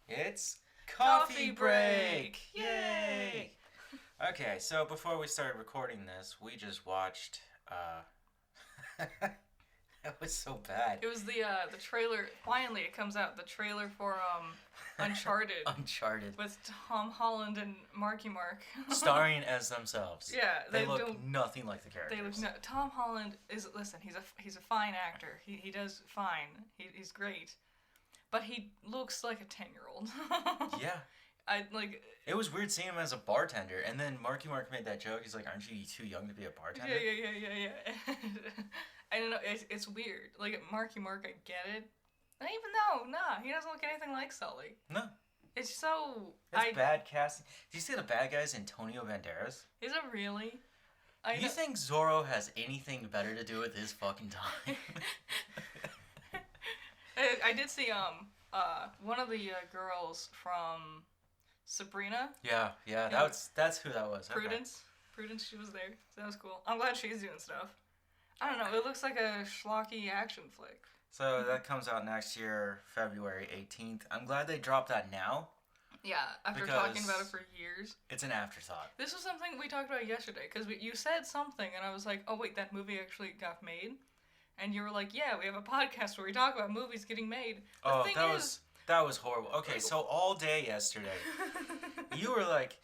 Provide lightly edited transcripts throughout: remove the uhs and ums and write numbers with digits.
It's coffee break! Yay! Okay, so before we started recording this, we just watched, that was so bad. It was the trailer. Finally, it comes out. The trailer for Uncharted. Uncharted. With Tom Holland and Marky Mark. Starring as themselves. Yeah, they look nothing like the characters. They look Tom Holland is he's a fine actor. He does fine. He's great, but he looks like a 10-year-old. Yeah. It was weird seeing him as a bartender, and then Marky Mark made that joke. He's like, "Aren't you too young to be a bartender?" Yeah. I don't know. It's weird. Like Marky Mark, I get it. And even though, he doesn't look anything like Sully. No. It's so. It's bad casting. Do you see the bad guy's Antonio Banderas? Is it really? You think Zorro has anything better to do with his fucking time? I did see one of the girls from Sabrina. Yeah. That's who that was. Prudence. Okay. Prudence, she was there. So that was cool. I'm glad she's doing stuff. I don't know. It looks like a schlocky action flick. So that comes out next year, February 18th. I'm glad they dropped that now. Yeah, after talking about it for years. It's an afterthought. This was something we talked about yesterday, because you said something, and I was like, oh, wait, that movie actually got made? And you were like, yeah, we have a podcast where we talk about movies getting made. That was horrible. Okay, so all day yesterday, you were like,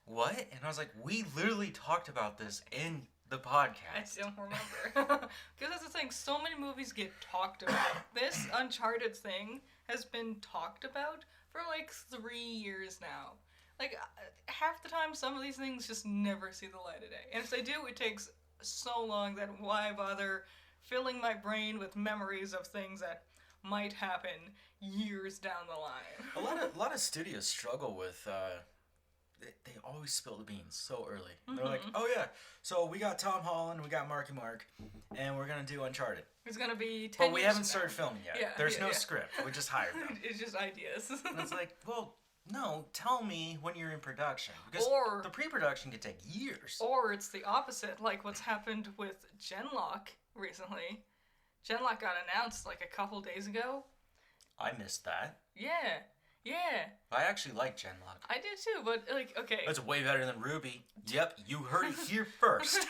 what? And I was like, we literally talked about this in the podcast. I don't remember. Because that's the thing, so many movies get talked about. This Uncharted thing has been talked about for like 3 years now. Like, half the time, some of these things just never see the light of day. And if they do, it takes so long that why bother filling my brain with memories of things that might happen years down the line. A lot of studios struggle with they always spill the beans so early. Mm-hmm. They're like, oh yeah, so we got Tom Holland, we got Marky Mark, and we're gonna do Uncharted. It's gonna be 10 But we haven't started filming yet. Yeah, There's no script. We just hired them. It's just ideas. And it's like, well, no, tell me when you're in production. Because the pre-production could take years. Or it's the opposite, like what's happened with Genlock recently. Genlock got announced like a couple days ago. I missed that. Yeah. I actually like Genlock. I do too, but like, okay. It's way better than Ruby. Yep, you heard it here first.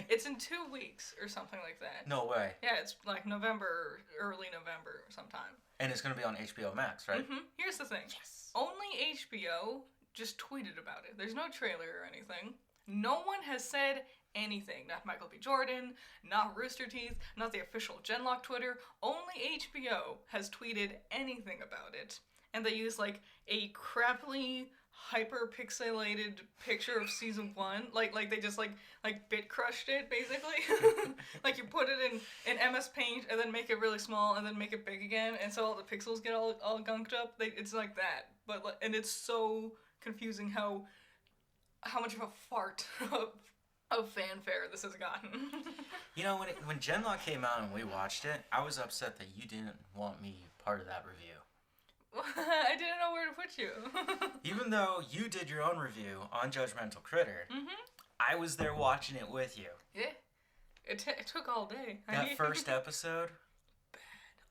It's in 2 weeks or something like that. No way. Yeah, it's like early November sometime. And it's going to be on HBO Max, right? Mm-hmm. Here's the thing. Yes. Only HBO just tweeted about it. There's no trailer or anything. No one has said anything. Not Michael B. Jordan, not Rooster Teeth, not the official Genlock Twitter. Only HBO has tweeted anything about it. And they use like a crappily hyper-pixelated picture of season 1. Like they just like bit crushed it, basically. Like you put it in MS Paint and then make it really small and then make it big again, and so all the pixels get all gunked up. It's like that. And it's so confusing how much of a fart of fanfare this has gotten. You know, when Genlock came out and we watched it, I was upset that you didn't want me part of that review. I didn't know where to put you. Even though you did your own review on Judgmental Critter, I was there watching it with you. Yeah. It took all day. That first episode? Bad.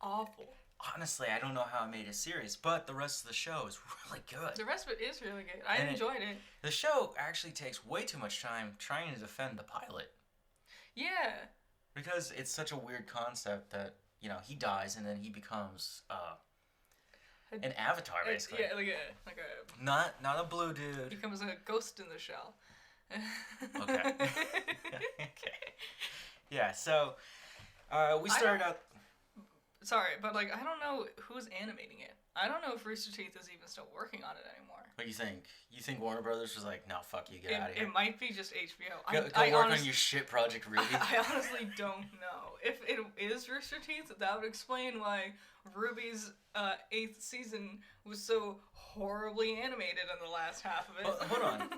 Awful. Honestly, I don't know how it made it serious, but the rest of the show is really good. The rest of it is really good. I enjoyed it. The show actually takes way too much time trying to defend the pilot. Yeah. Because it's such a weird concept that, he dies and then he becomes an avatar, basically. Yeah, like a not a blue dude. He becomes a ghost in the shell. Okay. Okay. Yeah, so we started out. Sorry, but I don't know who's animating it. I don't know if Rooster Teeth is even still working on it anymore. What do you think? You think Warner Brothers was like, no, fuck you, get out of here? It might be just HBO. Go work on your shit Project Ruby. I honestly don't know. If it is Rooster Teeth, that would explain why Ruby's 8th season was so horribly animated in the last half of it. Hold on.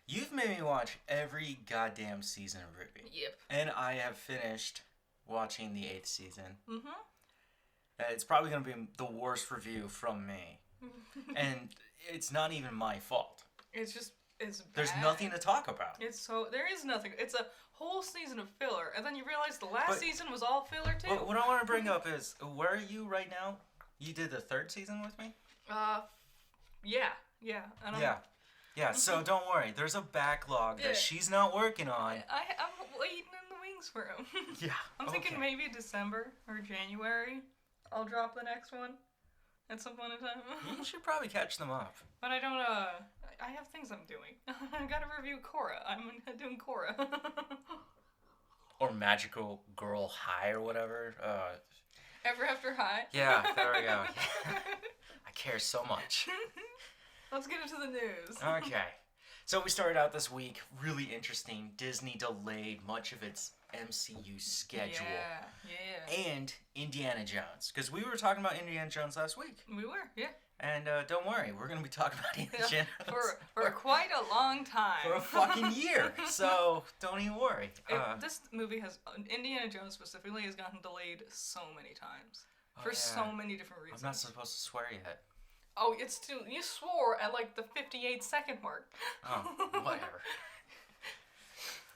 You've made me watch every goddamn season of Ruby. Yep. And I have finished watching the 8th season. Mm-hmm. It's probably going to be the worst review from me. And it's not even my fault. It's bad. There's nothing to talk about. There is nothing. It's a whole season of filler, and then you realize the last season was all filler too. What I want to bring up is, where are you right now? You did the 3rd season with me? Yeah. And Yeah, so don't worry. There's a backlog that she's not working on. I'm waiting in the wings for him. Yeah. I'm thinking maybe December or January. I'll drop the next one at some point in time. You should probably catch them up. But I don't, I have things I'm doing. I gotta review Korra. I'm doing Korra. Or Magical Girl High or whatever. Ever After High? Yeah, there we go. I care so much. Let's get into the news. Okay. So we started out this week, really interesting. Disney delayed much of its MCU schedule. Yeah. And Indiana Jones. Because we were talking about Indiana Jones last week. We were, yeah. And don't worry, we're going to be talking about Indiana Jones. For quite a long time. For a fucking year. So don't even worry. This movie Indiana Jones specifically, has gotten delayed so many times. For so many different reasons. I'm not supposed to swear yet. Oh, you swore at like the 58-second mark. Oh, whatever.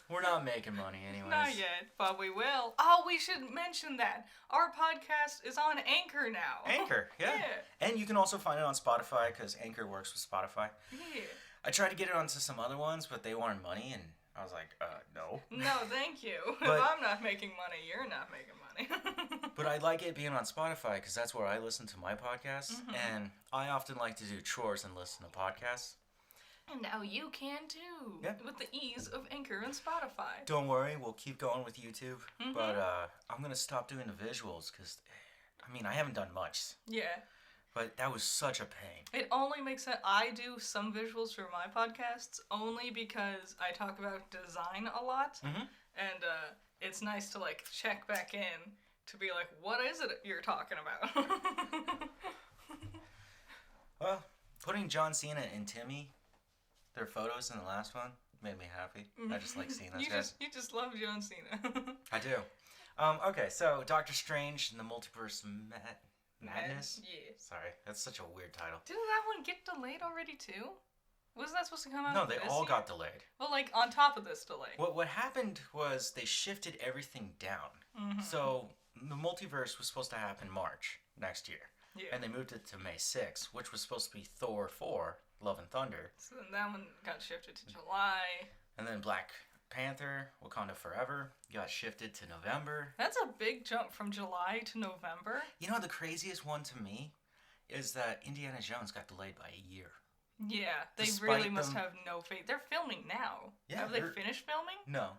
We're not making money anyways. Not yet, but we will. Oh, we should mention that. Our podcast is on Anchor now. Anchor, yeah. And you can also find it on Spotify, because Anchor works with Spotify. Yeah. I tried to get it onto some other ones, but they wanted money, and I was like, no. No, thank you. If I'm not making money, you're not making money. But I like it being on Spotify, because that's where I listen to my podcasts, and I often like to do chores and listen to podcasts. And now you can too, with the ease of Anchor and Spotify. Don't worry, we'll keep going with YouTube, but I'm going to stop doing the visuals, because, I haven't done much. Yeah. But that was such a pain. It only makes sense. I do some visuals for my podcasts, only because I talk about design a lot, and it's nice to, like, check back in to be like, what is it you're talking about? Well, putting John Cena and Timmy, their photos in the last one, made me happy. I just like seeing those guys. You just love John Cena. I do. Okay, so Doctor Strange and the Multiverse Madness? Yeah. Sorry, that's such a weird title. Didn't that one get delayed already too? Wasn't that supposed to come out No, they this all year? got delayed. Well, like, on top of this delay. What happened was they shifted everything down. So the multiverse was supposed to happen March next year. Yeah. And they moved it to May 6th, which was supposed to be Thor 4, Love and Thunder. So then that one got shifted to July. And then Black Panther, Wakanda Forever, got shifted to November. That's a big jump from July to November. You know, the craziest one to me is that Indiana Jones got delayed by a year. Yeah, they Despite really must have no faith. They're filming now. Yeah, have they finished filming? No.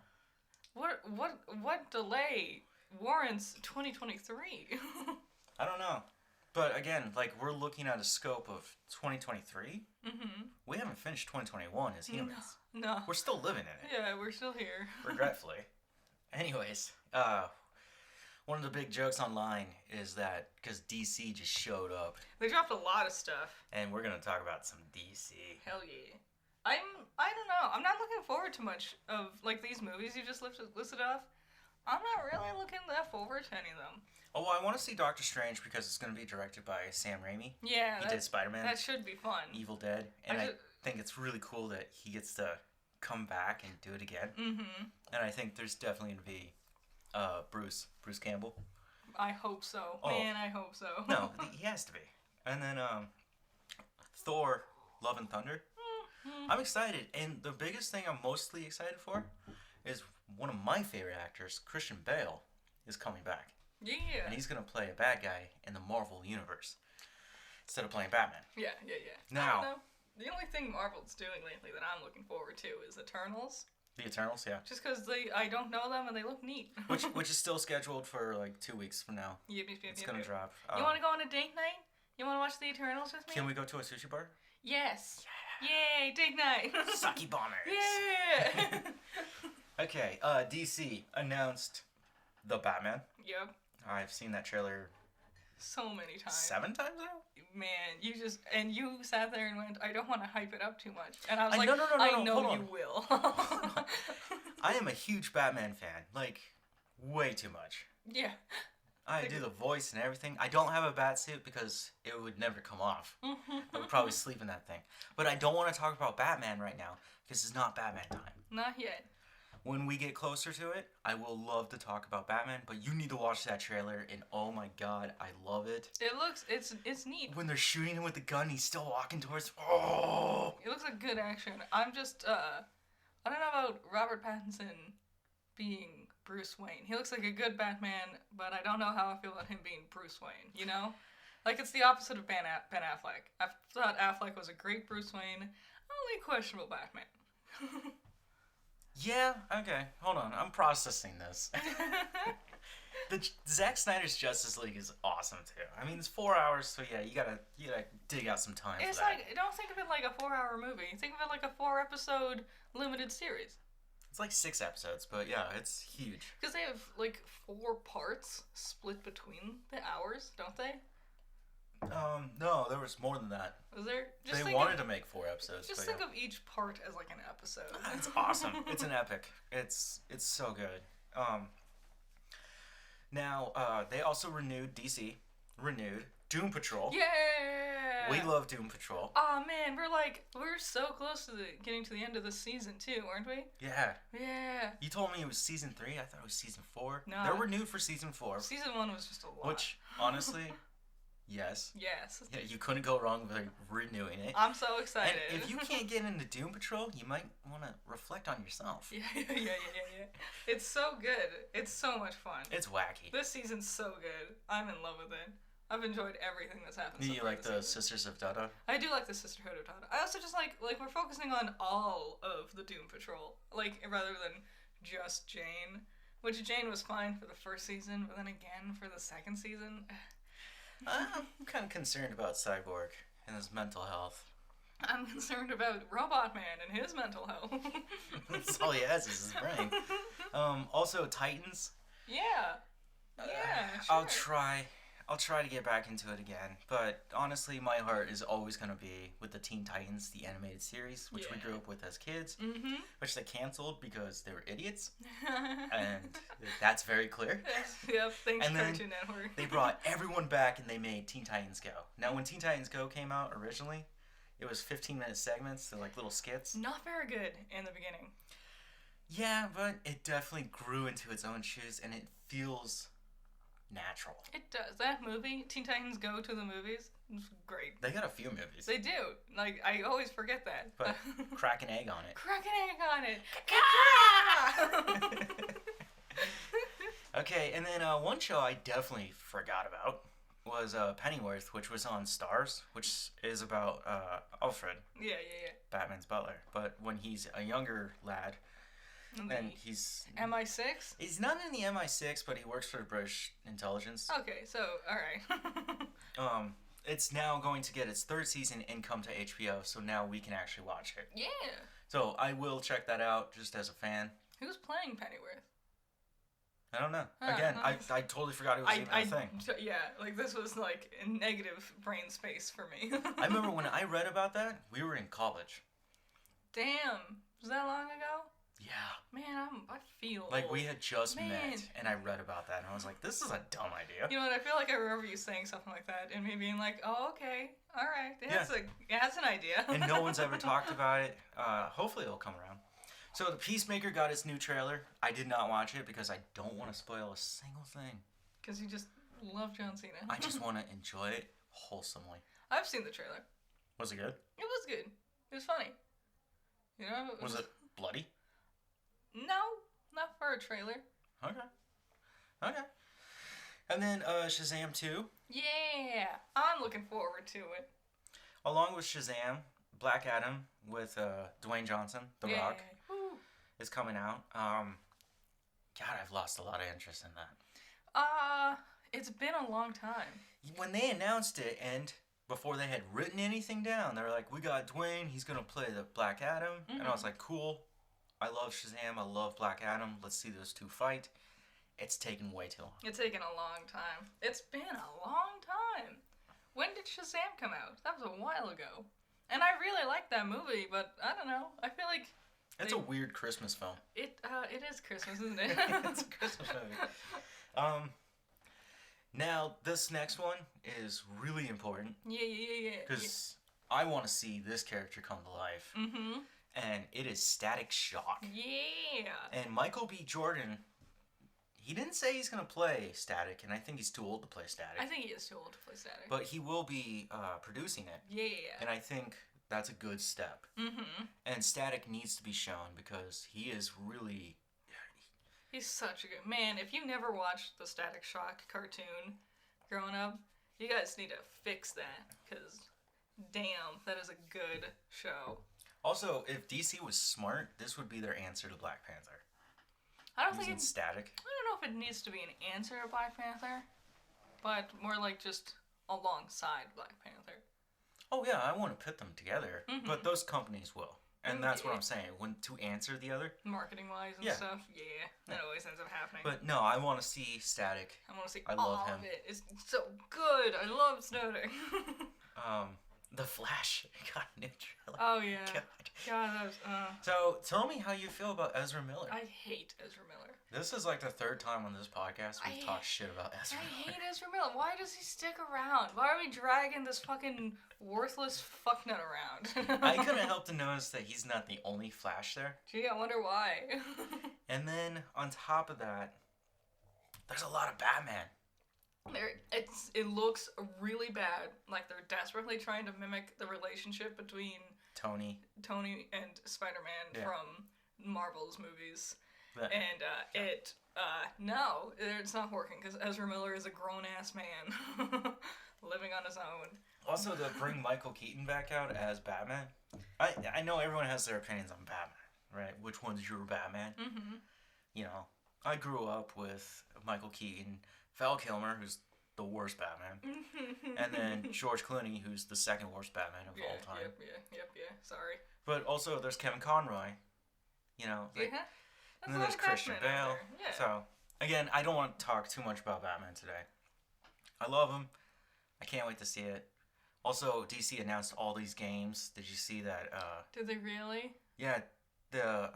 What delay warrants 2023? I don't know. But again, like, we're looking at a scope of 2023. We haven't finished 2021 as humans. No. We're still living in it. Yeah, we're still here. Regretfully. Anyways, one of the big jokes online is that because DC just showed up. They dropped a lot of stuff. And we're going to talk about some DC. Hell yeah. I don't know. I'm not looking forward to much of, like, these movies you just listed off. I'm not really looking that forward to any of them. Oh, well, I want to see Doctor Strange because it's going to be directed by Sam Raimi. Yeah. He did Spider-Man. That should be fun. Evil Dead. And I think it's really cool that he gets to come back and do it again. And I think there's definitely going to be Bruce Campbell. I hope so. Oh. Man, I hope so. No, he has to be. And then Thor, Love and Thunder. I'm excited. And the biggest thing I'm mostly excited for is one of my favorite actors, Christian Bale, is coming back. Yeah. And he's going to play a bad guy in the Marvel Universe instead of playing Batman. Yeah. Now, the only thing Marvel's doing lately that I'm looking forward to is Eternals. The Eternals, yeah. Just because I don't know them and they look neat. which is still scheduled for like 2 weeks from now. Yep. It's going to drop. You want to go on a date night? You want to watch the Eternals with me? Can we go to a sushi bar? Yes. Yeah. Yay, date night. Sake bombers. Yeah. Okay, DC announced The Batman. Yep. I've seen that trailer so many times. 7 times now? Man, you sat there and went, I don't want to hype it up too much. And I was like, no, I know hold you on. will. I am a huge Batman fan. Like, way too much. Yeah. I do the voice and everything. I don't have a bat suit because it would never come off. I would probably sleep in that thing. But I don't want to talk about Batman right now because it's not Batman time. Not yet. when we get closer to it, I will love to talk about Batman, but you need to watch that trailer, and oh my god, I love it. It's neat. When they're shooting him with the gun, he's still walking towards... Oh! It looks like good action. I'm just, I don't know about Robert Pattinson being Bruce Wayne. He looks like a good Batman, but I don't know how I feel about him being Bruce Wayne, you know? Like, it's the opposite of Ben Affleck. I thought Affleck was a great Bruce Wayne, only questionable Batman. Yeah, okay. Hold on. I'm processing this. Zack Snyder's Justice League is awesome, too. I mean, it's 4 hours, so yeah, you gotta dig out some time It's for that. like, don't think of it like a 4-hour movie. Think of it like a 4-episode limited series. It's like 6 episodes, but yeah, it's huge. Because they have, like, 4 parts split between the hours, don't they? No, there was more than that. Was there? They wanted to make 4 episodes. Just think of each part as like an episode. It's awesome. It's an epic. It's so good. Now, they also renewed Doom Patrol. Yeah! We love Doom Patrol. Oh man, we're so close to getting to the end of the season too, aren't we? Yeah. Yeah. You told me it was season 3. I thought it was season 4. No. They're renewed for season 4. Season 1 was just a lot. Which, honestly, yes. Yes. Yeah, you couldn't go wrong with renewing it. I'm so excited. And if you can't get into Doom Patrol, you might want to reflect on yourself. Yeah. It's so good. It's so much fun. It's wacky. This season's so good. I'm in love with it. I've enjoyed everything that's happened. You like the Sisters of Dada? I do like the Sisterhood of Dada. I also just like we're focusing on all of the Doom Patrol, like rather than just Jane, which Jane was fine for the first season, but then again for the second season. I'm kind of concerned about Cyborg and his mental health. I'm concerned about Robot Man and his mental health. That's all he has is his brain. Also, Titans. Yeah. Yeah, sure. I'll try to get back into it again, but honestly, my heart is always going to be with the Teen Titans, the animated series, which we grew up with as kids, which they canceled because they were idiots, and that's very clear. Yep, thanks and Cartoon Network. They brought everyone back and they made Teen Titans Go. Now, when Teen Titans Go came out originally, it was 15-minute segments, they're like little skits. Not very good in the beginning. Yeah, but it definitely grew into its own shoes, and it feels natural. It does. That movie, Teen Titans Go to the Movies, is great. They got a few movies. They do. Like, I always forget that. But crack an egg on it. Crack an egg on it. Okay, and then one show I definitely forgot about was Pennyworth, which was on Starz, which is about Alfred. Yeah. Batman's butler. But when he's a younger lad, and he's... MI6? He's not in the MI6, but he works for the British intelligence. Okay, so, alright. It's now going to get its 3rd season and come to HBO, so now we can actually watch it. Yeah. So I will check that out just as a fan. Who's playing Pennyworth? I don't know. Again, I totally forgot it was even a thing. Yeah, like this was like a negative brain space for me. I remember when I read about that, we were in college. Damn. Was that long ago? Yeah. Man, I feel like old. we had just met, and I read about that, and I was like, this is a dumb idea. You know what, I feel like I remember you saying something like that, and me being like, oh, okay, alright, it has an idea. And no one's ever talked about it. Hopefully it'll come around. So The Peacemaker got its new trailer. I did not watch it because I don't want to spoil a single thing. Because you just love John Cena. I just want to enjoy it wholesomely. I've seen the trailer. Was it good? It was good. It was funny. You know? Was it bloody? No, not for a trailer. Okay. And then Shazam 2. Yeah, I'm looking forward to it. Along with Shazam, Black Adam with Dwayne Johnson, The Rock, is coming out. God, I've lost a lot of interest in that. It's been a long time. When they announced it, and before they had written anything down, they were like, we got Dwayne, he's going to play the Black Adam. And I was like, cool. I love Shazam, I love Black Adam. Let's see those two fight. It's taken way too long. It's taken a long time. It's been a long time. When did Shazam come out? That was a while ago. And I really liked that movie, but I don't know. I feel like... It's a weird Christmas film. It is Christmas, isn't it? It's a Christmas movie. Now, this next one is really important. Yeah. Because I want to see this character come to life. and it is Static Shock. Yeah. And Michael B. Jordan, he didn't say he's going to play Static, and I think he's too old to play Static. I think he is too old to play Static. But he will be producing it. Yeah. And I think that's a good step. Mm-hmm. And Static needs to be shown because he is really... He's such a good... Man, if you never watched the Static Shock cartoon growing up, you guys need to fix that. Because, damn, that is a good show. Also, if DC was smart, this would be their answer to Black Panther. I don't think it's Static. I don't know if it needs to be an answer to Black Panther, but more like just alongside Black Panther. Oh yeah, I want to put them together, Mm-hmm. but those companies will, and that's what I'm saying. When to answer the other, marketing wise and stuff, that always ends up happening. But no, I want to see Static. I want to see I all love him. of it. It's so good. I love Static. The Flash got a new trailer. Oh yeah. God, that was. So tell me how you feel about Ezra Miller. I hate Ezra Miller. This is like the third time on this podcast we've talked shit about Ezra Miller. I hate Ezra Miller. Why does he stick around? Why are we dragging this fucking worthless fucknut around? I couldn't help to notice that he's not the only Flash there. Gee, I wonder why. And then on top of that, there's a lot of Batman. It looks really bad. Like they're desperately trying to mimic the relationship between Tony and Spider-Man from Marvel's movies. No, it's not working because Ezra Miller is a grown-ass man living on his own. Also, to bring Michael Keaton back out as Batman, I know everyone has their opinions on Batman, right? Which one's your Batman? Mm-hmm. You know, I grew up with Michael Keaton, Val Kilmer, who's the worst Batman, and then George Clooney, who's the second worst Batman of all time. Yep. Sorry. But also, there's Kevin Conroy. You know, and then there's Christian Bale. Yeah. So again, I don't want to talk too much about Batman today. I love him. I can't wait to see it. Also, DC announced all these games. Did you see that? Did they really? Yeah, the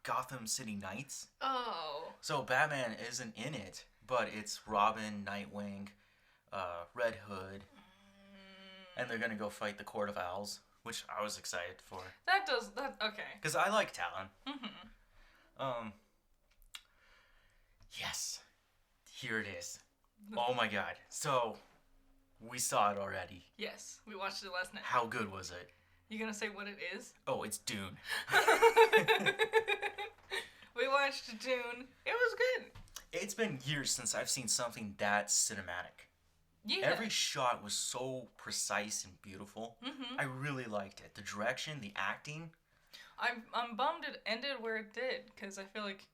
Gotham City Knights. Oh. So Batman isn't in it, but it's Robin, Nightwing, Red Hood, and they're gonna go fight the Court of Owls, which I was excited for. Okay. Because I like Talon. Mm-hmm. Yes, here it is. Oh my god. So, we saw it already. Yes, we watched it last night. How good was it? You gonna say what it is? Oh, it's Dune. We watched Dune. It was good. It's been years since I've seen something that cinematic. Yeah. Every shot was so precise and beautiful. Mm-hmm. I really liked it. The direction, the acting. I'm bummed it ended where it did because I feel like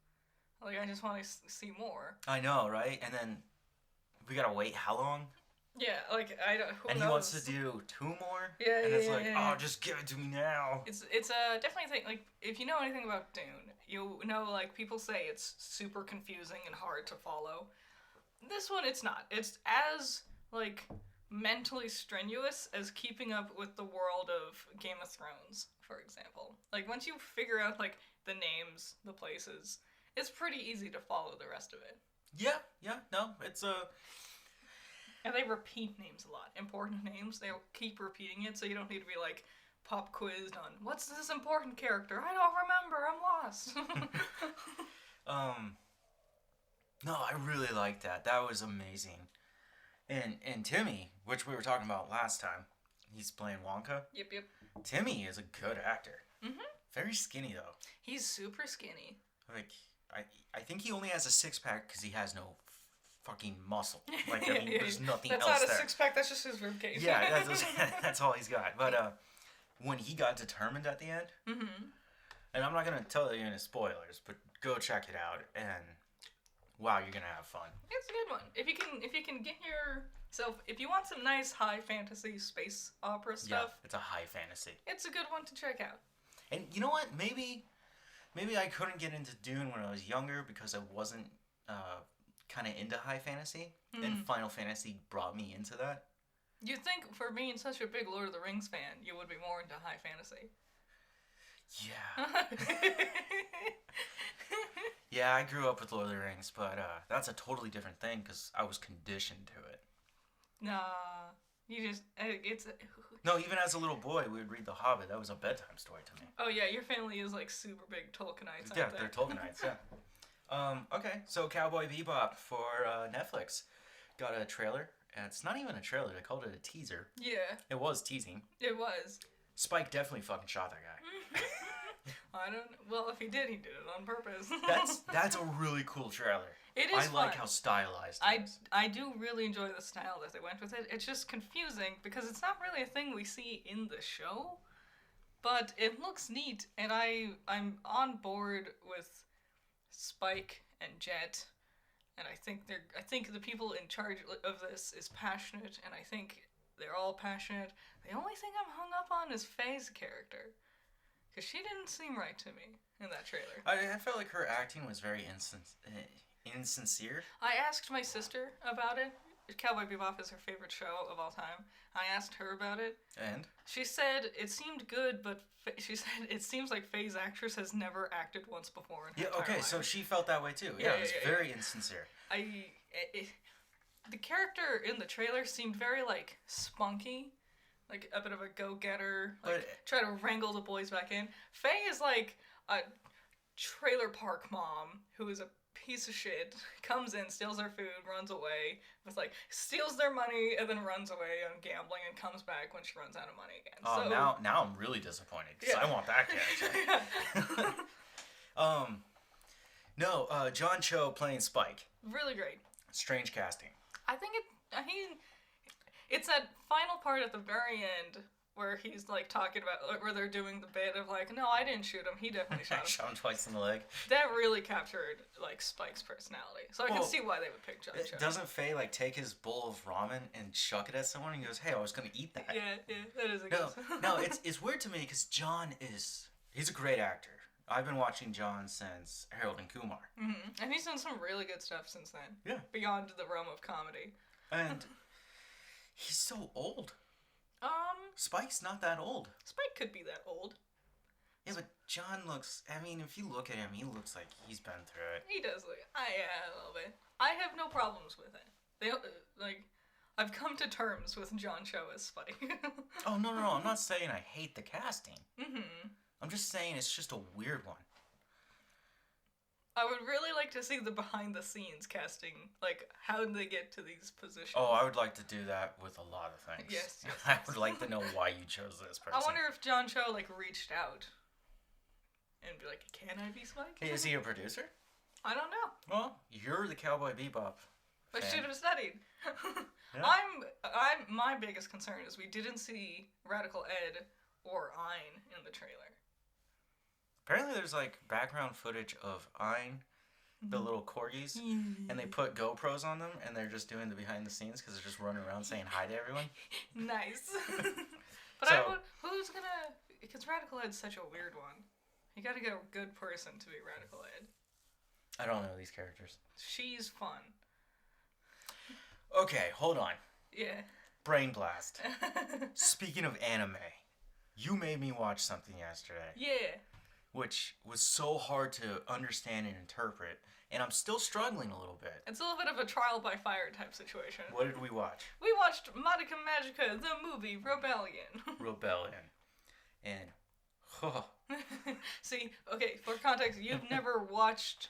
I just want to see more. I know, right? And then we gotta wait how long? Yeah, like I don't. Who and knows? he wants to do 2 more. Yeah, and it's like, yeah. oh, just give it to me now. It's a definitely thing. Like if you know anything about Dune, you know like people say it's super confusing and hard to follow. This one, it's not. It's as like mentally strenuous as keeping up with the world of Game of Thrones, for example. Like once you figure out like the names, the places, it's pretty easy to follow the rest of it. Yeah, no, it's And they repeat names a lot. Important names, they'll keep repeating it, so you don't need to be like pop quizzed on what's this important character? I don't remember, I'm lost. No, I really liked that. That was amazing. And Timmy, which we were talking about last time, he's playing Wonka. Yep. Timmy is a good actor. Mm-hmm. Very skinny though. He's super skinny. Like I think he only has a 6-pack because he has no fucking muscle. Like I mean, there's nothing that's else not a there. 6-pack. That's just his ribcage. Yeah, that's all he's got. But when he got determined at the end, and I'm not gonna tell you any spoilers, but go check it out, and wow, you're gonna have fun. It's a good one. If you can get yourself, if you want some nice high fantasy space opera stuff, Yeah, it's a high fantasy. it's a good one to check out. And you know what? Maybe I couldn't get into Dune when I was younger because I wasn't kind of into high fantasy, and Final Fantasy brought me into that. You'd think for being such a big Lord of the Rings fan, you would be more into high fantasy. Yeah. Yeah, I grew up with Lord of the Rings, but that's a totally different thing because I was conditioned to it. Nah, you just No, even as a little boy, we would read The Hobbit. That was a bedtime story to me. Oh yeah, your family is like super big Tolkienites. Yeah, aren't they? they're Tolkienites, yeah. Okay, so Cowboy Bebop for Netflix got a trailer. And it's not even a trailer. They called it a teaser. Yeah. It was teasing. It was. Spike definitely fucking shot that guy. I don't. Well, if he did it on purpose. That's a really cool trailer. It is. I like how stylized it is. I do really enjoy the style that they went with it. It's just confusing because it's not really a thing we see in the show, but it looks neat, and I'm on board with Spike and Jet, and I think the people in charge of this is passionate, and I think they're all passionate. The only thing I'm hung up on is Faye's character, because she didn't seem right to me in that trailer. I felt like her acting was very insincere. I asked my sister about it. Cowboy Bebop is her favorite show of all time. I asked her about it. And? She said it seemed good, but she said it seems like Faye's actress has never acted once before in her entire life. So she felt that way too. Yeah, it was very insincere. The character in the trailer seemed very, like, spunky. Like, a bit of a go-getter. Like, try to wrangle the boys back in. Faye is, like, a trailer park mom who is a piece of shit, comes in, steals their food, runs away, steals their money, and then runs away on gambling and comes back when she runs out of money again. Oh, so, now I'm really disappointed, because I want that character. John Cho playing Spike. Really great. Strange casting. I think it's that final part at the very end where he's, like, talking about, where they're doing the bit of, like, no, I didn't shoot him, he definitely shot him. I shot him twice in the leg. That really captured, like, Spike's personality. So I can see why they would pick John Cho. Doesn't Faye, like, take his bowl of ramen and chuck it at someone and he goes, hey, I was going to eat that. Yeah, that is a good No, it's weird to me because he's a great actor. I've been watching John since Harold and Kumar. Mm-hmm. And he's done some really good stuff since then. Yeah. Beyond the realm of comedy. And he's so old. Spike's not that old. Spike could be that old. Yeah, but John looks... I mean, if you look at him, he looks like he's been through it. He does look... Yeah, a little bit. I have no problems with it. I've come to terms with John Cho as Spike. Oh, no. I'm not saying I hate the casting. Mm-hmm. I'm just saying it's just a weird one. I would really like to see the behind-the-scenes casting. Like, how did they get to these positions? Oh, I would like to do that with a lot of things. Yes. I would like to know why you chose this person. I wonder if John Cho, like, reached out and be like, can I be Spike? Hey, is he a producer? I don't know. Well, you're the Cowboy Bebop I fan. should have studied. Yeah. My biggest concern is we didn't see Radical Ed or Ein in the trailer. Apparently there's, like, background footage of Ein, the little corgis, and they put GoPros on them, and they're just doing the behind-the-scenes because they're just running around saying hi to everyone. Nice. But who's gonna... Because Radical Ed's such a weird one. You gotta get a good person to be Radical Ed. I don't know these characters. She's fun. Okay, hold on. Yeah. Brain blast. Speaking of anime, you made me watch something yesterday. Yeah. Which was so hard to understand and interpret, and I'm still struggling a little bit. It's a little bit of a trial by fire type situation. What did we watch? We watched Madoka Magica, the movie, Rebellion. And, See, okay, for context, you've never watched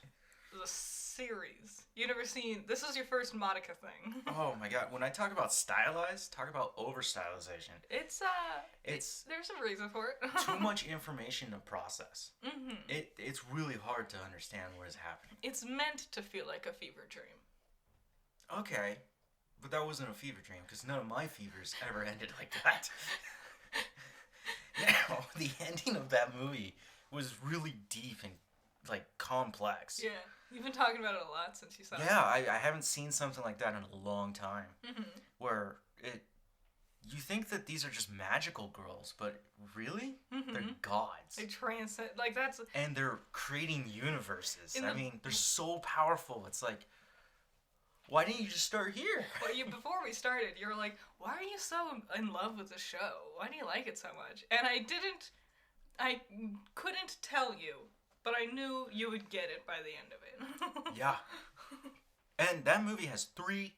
the series. You've never seen... This is your first Madoka thing. Oh my god, when I talk about stylized, talk about over-stylization. It's there's a reason for it. Too much information to process. Mm-hmm. It's really hard to understand what is happening. It's meant to feel like a fever dream. Okay, but that wasn't a fever dream, because none of my fevers ever ended like that. Now, the ending of that movie was really deep and, like, complex. Yeah, you've been talking about it a lot since you saw it. Yeah, I haven't seen something like that in a long time. Mm-hmm. Where you think that these are just magical girls, but really? Mm-hmm. They're gods. They transcend, like, that's... And they're creating universes. I mean, they're so powerful. It's like, why didn't you just start here? Well, before we started, you were like, why are you so in love with the show? Why do you like it so much? And I couldn't tell you, but I knew you would get it by the end of it. Yeah. And that movie has 3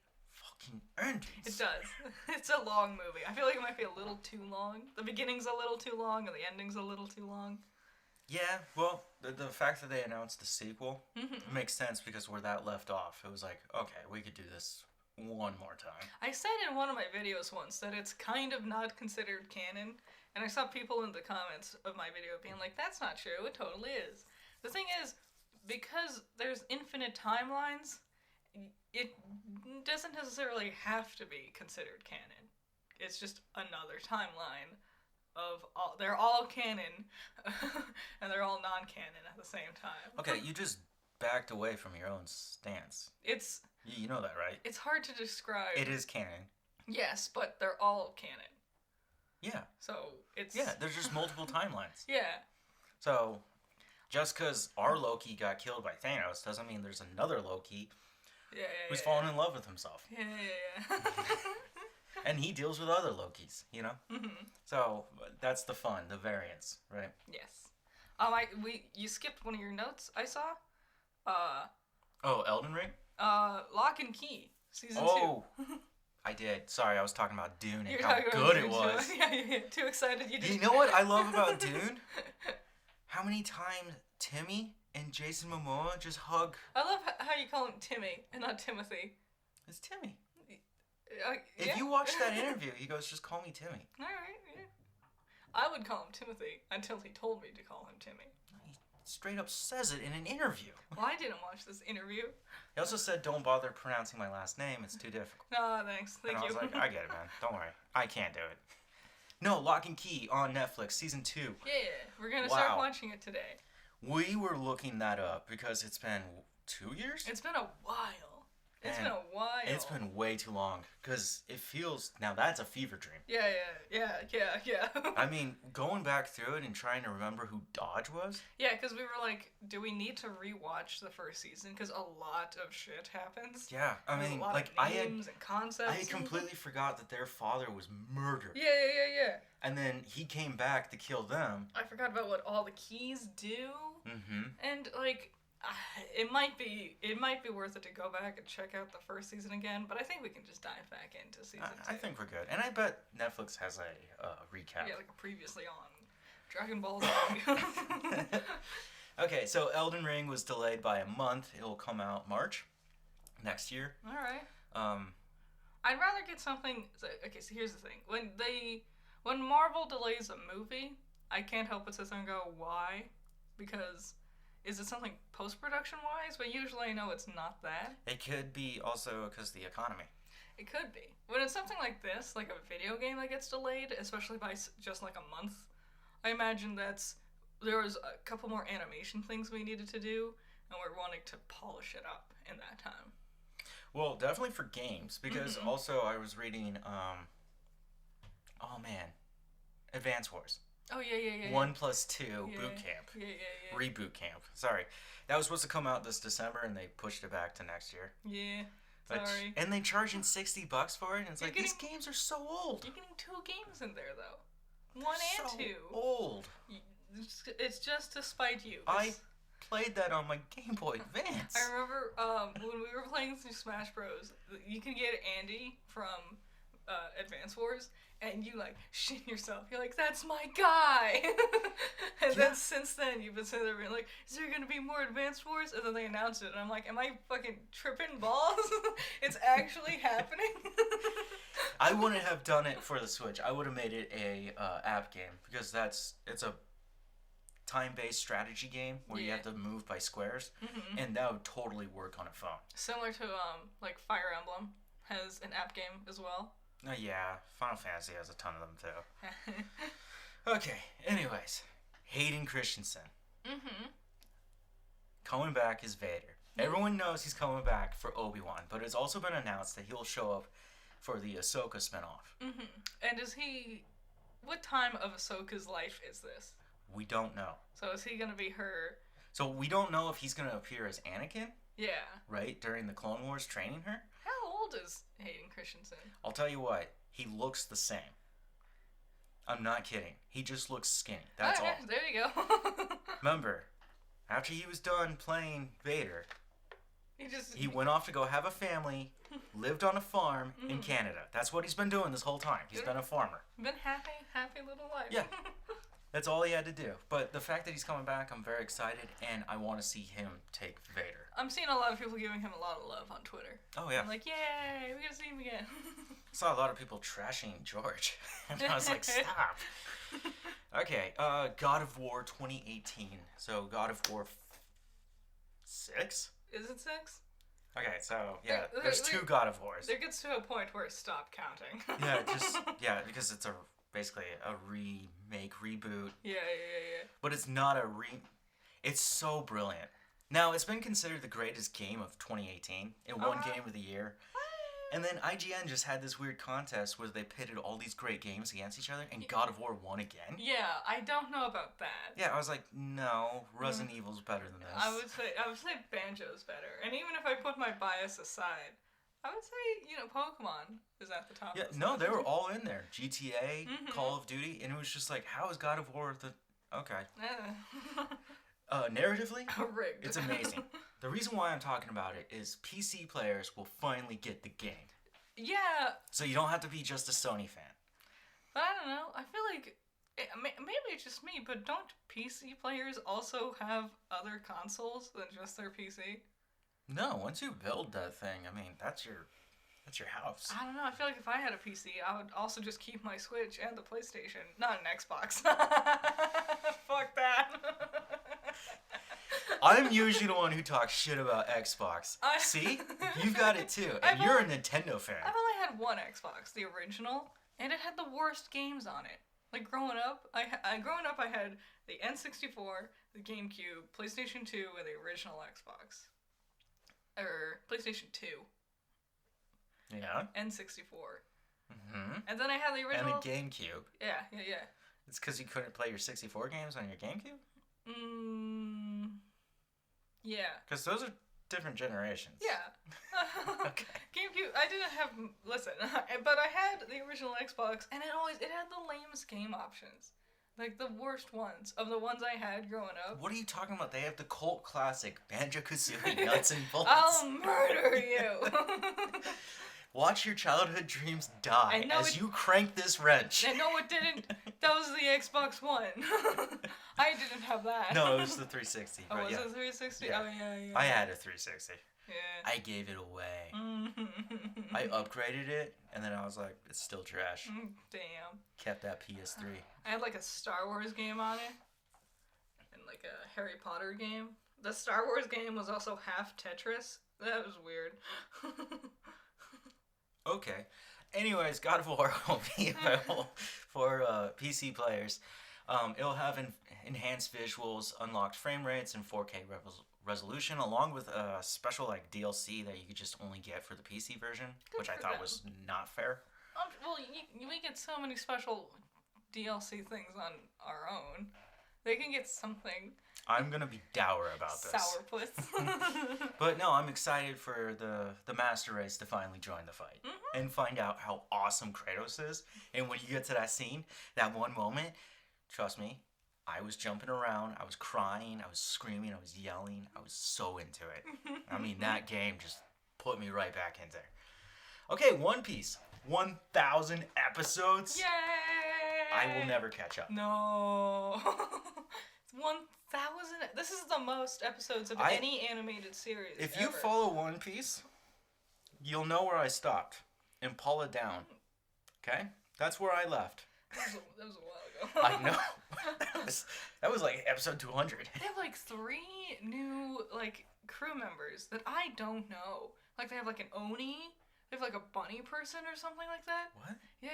fucking endings. It does. It's a long movie. I feel like it might be a little too long. The beginning's a little too long, and the ending's a little too long. Yeah, well, the fact that they announced the sequel makes sense because where that left off, it was like, okay, we could do this one more time. I said in one of my videos once that it's kind of not considered canon, and I saw people in the comments of my video being like, that's not true, it totally is. The thing is, because there's infinite timelines, it doesn't necessarily have to be considered canon. It's just another timeline of all. They're all canon, and they're all non-canon at the same time. Okay, you just backed away from your own stance. It's... You know that, right? It's hard to describe. It is canon. Yes, but they're all canon. Yeah. So, it's... Yeah, there's just multiple timelines. Yeah. So, just because our Loki got killed by Thanos doesn't mean there's another Loki who's fallen in love with himself. Yeah. And he deals with other Lokis, you know? So, that's the fun, the variance, right? Yes. You skipped one of your notes, I saw. Oh, Elden Ring? Lock and Key, season 2. I did. Sorry, I was talking about Dune and You're how good it Dune was. too. Yeah. Too excited you didn't. You know what I love about Dune? How many times Timmy and Jason Momoa just hug. I love how you call him Timmy and not Timothy. It's Timmy. Yeah. If you watch that interview, he goes, just call me Timmy. Alright, yeah. I would call him Timothy until he told me to call him Timmy. He straight up says it in an interview. Well, I didn't watch this interview. He also said, don't bother pronouncing my last name. It's too difficult. No, thanks. Thank and you. I was like, I get it, man. Don't worry. I can't do it. No, Lock and Key on Netflix, season 2. Yeah, we're going to start watching it today. We were looking that up because it's been 2 years? It's been a while. It's been a while. It's been way too long because it feels, now that's a fever dream. Yeah. I mean, going back through it and trying to remember who Dodge was. Yeah, because we were like, do we need to rewatch the first season? Because a lot of shit happens. Yeah, I mean, like I had concepts. I had completely forgot that their father was murdered. Yeah. And then he came back to kill them. I forgot about what all the keys do. And like, it might be worth it to go back and check out the first season again. But I think we can just dive back into season 2. I think we're good, and I bet Netflix has a recap. Yeah, like a previously on Dragon Ball Z. Okay, so Elden Ring was delayed by a month. It'll come out March next year. All right. I'd rather get something. Okay, so here's the thing: when Marvel delays a movie, I can't help but sit there and go, why? Because is it something post-production wise? But usually I know it's not that. It could be also because the economy. It could be. When it's something like this, like a video game that gets delayed, especially by just like a month, I imagine there was a couple more animation things we needed to do, and we're wanting to polish it up in that time. Well, definitely for games, because also I was reading, Advance Wars. Oh, yeah. 1+2 boot camp. Yeah. Reboot camp. Sorry. That was supposed to come out this December, and they pushed it back to next year. Yeah. Sorry. And they charging $60 for it, and it's like, these games are so old. You're getting 2 games in there, though. 1 and 2. Old. It's just to spite you. I played that on my Game Boy Advance. I remember when we were playing through Smash Bros. You can get Andy from Advance Wars, and you like shit yourself. You're like, that's my guy. And then since then, you've been sitting there being like, is there gonna be more Advance Wars? And then they announced it, and I'm like, am I fucking tripping balls? It's actually happening. I wouldn't have done it for the Switch. I would have made it a app game because it's a time-based strategy game where you have to move by squares, and that would totally work on a phone. Similar to like Fire Emblem has an app game as well. Yeah, Final Fantasy has a ton of them too. Okay, anyways, Hayden Christensen. Coming back as Vader. Everyone knows he's coming back for Obi-Wan, but it's also been announced that he'll show up for the Ahsoka spinoff. And what time of Ahsoka's life is this? We don't know. So is he gonna be her? So we don't know if he's gonna appear as Anakin. Yeah. Right? During the Clone Wars training her? How old is Hayden Christensen? I'll tell you what, he looks the same. I'm not kidding. He just looks skinny. That's all. There you go. Remember, after he was done playing Vader, he went off to go have a family, lived on a farm in Canada. That's what he's been doing this whole time. He's been a farmer. Been happy little life. Yeah. That's all he had to do. But the fact that he's coming back, I'm very excited, and I want to see him take Vader. I'm seeing a lot of people giving him a lot of love on Twitter. Oh, yeah. I'm like, yay, we gotta see him again. I saw a lot of people trashing George. And I was like, stop. Okay, God of War 2018. So, God of War 6? Is it 6? Okay, so, yeah, there's 2 God of Wars. There gets to a point where it stopped counting. Because it's basically a remake, reboot. Yeah. But it's not it's so brilliant. Now, it's been considered the greatest game of 2018. It won Game of the Year. And then IGN just had this weird contest where they pitted all these great games against each other, and God of War won again. Yeah, I don't know about that. Yeah, I was like, no, Resident Evil's better than this. I would say Banjo's better. And even if I put my bias aside, I would say, Pokemon is at the top. Yeah, no, they were all in there. GTA, Call of Duty, and it was just like, how is God of War okay. Narratively, rigged. It's amazing. The reason why I'm talking about it is PC players will finally get the game. Yeah. So you don't have to be just a Sony fan. But I don't know. I feel like maybe it's just me, but don't PC players also have other consoles than just their PC? No, once you build that thing, I mean, that's your house. I don't know. I feel like if I had a PC, I would also just keep my Switch and the PlayStation, not an Xbox. Fuck that. I'm usually the one who talks shit about Xbox. See? You've got it too. And you're a Nintendo fan. I've only had one Xbox, the original, and it had the worst games on it. Like, growing up, I had the N64, the GameCube, PlayStation 2, and the original Xbox. Or PlayStation 2. Yeah. N64. Mm-hmm. And then I had the original... And the GameCube. Yeah. It's because you couldn't play your 64 games on your GameCube? Yeah. Because those are different generations. Yeah. Okay. GameCube, I didn't have... Listen, but I had the original Xbox, and it had the lamest game options. Like, the worst ones of the ones I had growing up. What are you talking about? They have the cult classic Banjo-Kazooie Nuts and Bolts. I'll murder you. Watch your childhood dreams die as you crank this wrench. No, it didn't. That was the Xbox One. I didn't have that. No, it was the 360. Oh, was it 360? Yeah. Oh, yeah. I had a 360. Yeah. I gave it away. I upgraded it, and then I was like, it's still trash. Damn. Kept that PS3. I had like a Star Wars game on it, and like a Harry Potter game. The Star Wars game was also half Tetris. That was weird. Okay. Anyways, God of War will be available for PC players. It'll have enhanced visuals, unlocked frame rates, and 4K resolution, along with a special DLC that you could just only get for the PC version, which I thought was not fair. Well, we get so many special DLC things on our own. They can get something. I'm gonna be dour about this. Sourpuss. But no, I'm excited for the master race to finally join the fight and find out how awesome Kratos is. And when you get to that scene, that one moment, trust me, I was jumping around, I was crying, I was screaming, I was yelling, I was so into it. I mean, that game just put me right back in there. Okay, One Piece, 1,000 episodes. Yay! I will never catch up. No. 1,000. This is the most episodes of any animated series. If you follow One Piece, you'll know where I stopped. Impala Down. Okay? That's where I left. That was a while ago. I know. that was like episode 200. They have like 3 new crew members that I don't know. Like, they have like an Oni. They have like a bunny person or something like that. What? Yeah.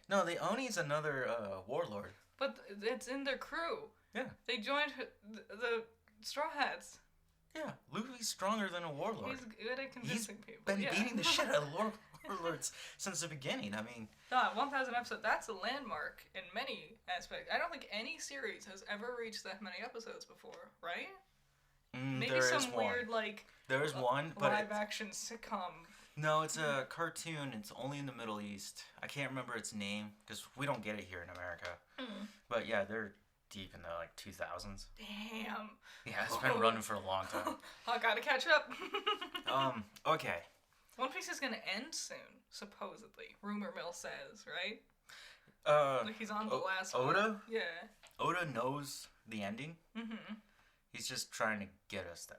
No, the Oni's another warlord. But it's in their crew. Yeah. They joined the Straw Hats. Yeah, Luffy's stronger than a warlord. He's good at convincing people. He's been beating the shit out of warlords since the beginning. I mean... 1,000 episodes, that's a landmark in many aspects. I don't think any series has ever reached that many episodes before, right? Maybe some weird, There is one, but live-action sitcom. No, it's a cartoon. It's only in the Middle East. I can't remember its name, because we don't get it here in America. But yeah, they're deep in the 2000s. Damn. Yeah, it's been running for a long time. I gotta catch up. Okay. One Piece is gonna end soon, supposedly. Rumor mill says, right? Like he's on the last Oda? one. Yeah. Oda knows the ending. Mm-hmm. He's just trying to get us there.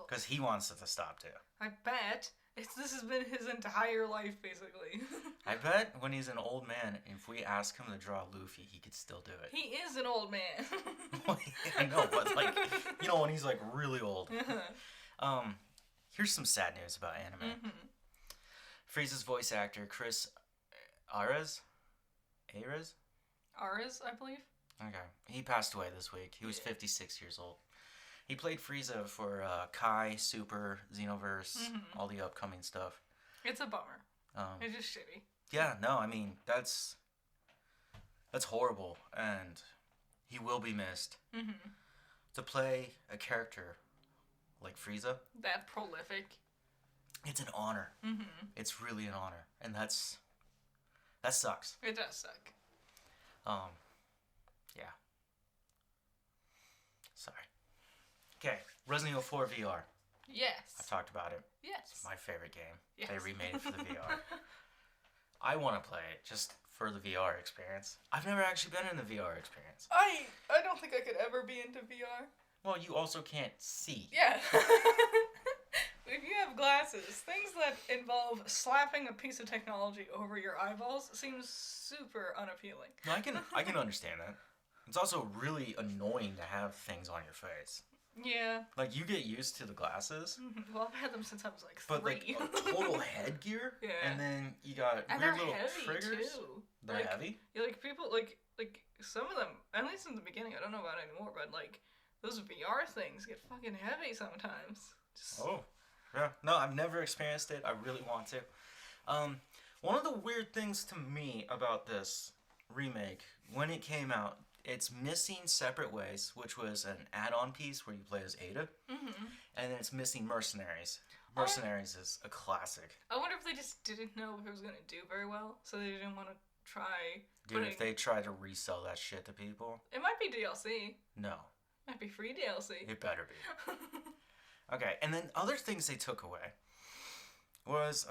Because he wants it to stop too. I bet. This has been his entire life, basically. I bet when he's an old man, if we ask him to draw Luffy, he could still do it. He is an old man. I know, but like, you know, when he's like really old. Here's some sad news about anime. Mm-hmm. Frieza's voice actor, Chris Arez? Ares, I believe. Okay. He passed away this week. He was 56 years old. He played Frieza for Kai, Super, Xenoverse, all the upcoming stuff. It's a bummer. It's just shitty. Yeah, no, I mean, that's horrible, and he will be missed. Mm-hmm. To play a character like Frieza, that prolific, it's an honor. Mm-hmm. It's really an honor, and that sucks. It does suck. Yeah. Sorry. Okay, Resident Evil 4 VR. Yes. I've talked about it. Yes. It's my favorite game. Yes. They remade it for the VR. I want to play it just for the VR experience. I've never actually been in the VR experience. I don't think I could ever be into VR. Well, you also can't see. Yeah. If you have glasses, things that involve slapping a piece of technology over your eyeballs seems super unappealing. No, I can understand that. It's also really annoying to have things on your face. Yeah. Like, you get used to the glasses. Mm-hmm. Well, I've had them since I was like 3. But, like, a total headgear. Yeah. And then you got and weird they're little heavy triggers. Too. They're heavy? Yeah, like, people, like, some of them, at least in the beginning, I don't know about it anymore, but, like, those VR things get fucking heavy sometimes. Oh. Yeah. No, I've never experienced it. I really want to. One of the weird things to me about this remake, when it came out, it's missing Separate Ways, which was an add-on piece where you play as Ada. Mm-hmm. And then it's missing Mercenaries. Mercenaries is a classic. I wonder if they just didn't know if it was going to do very well, so they didn't want to try. Dude, if they try to resell that shit to people. It might be DLC. No. It might be free DLC. It better be. Okay, and then other things they took away was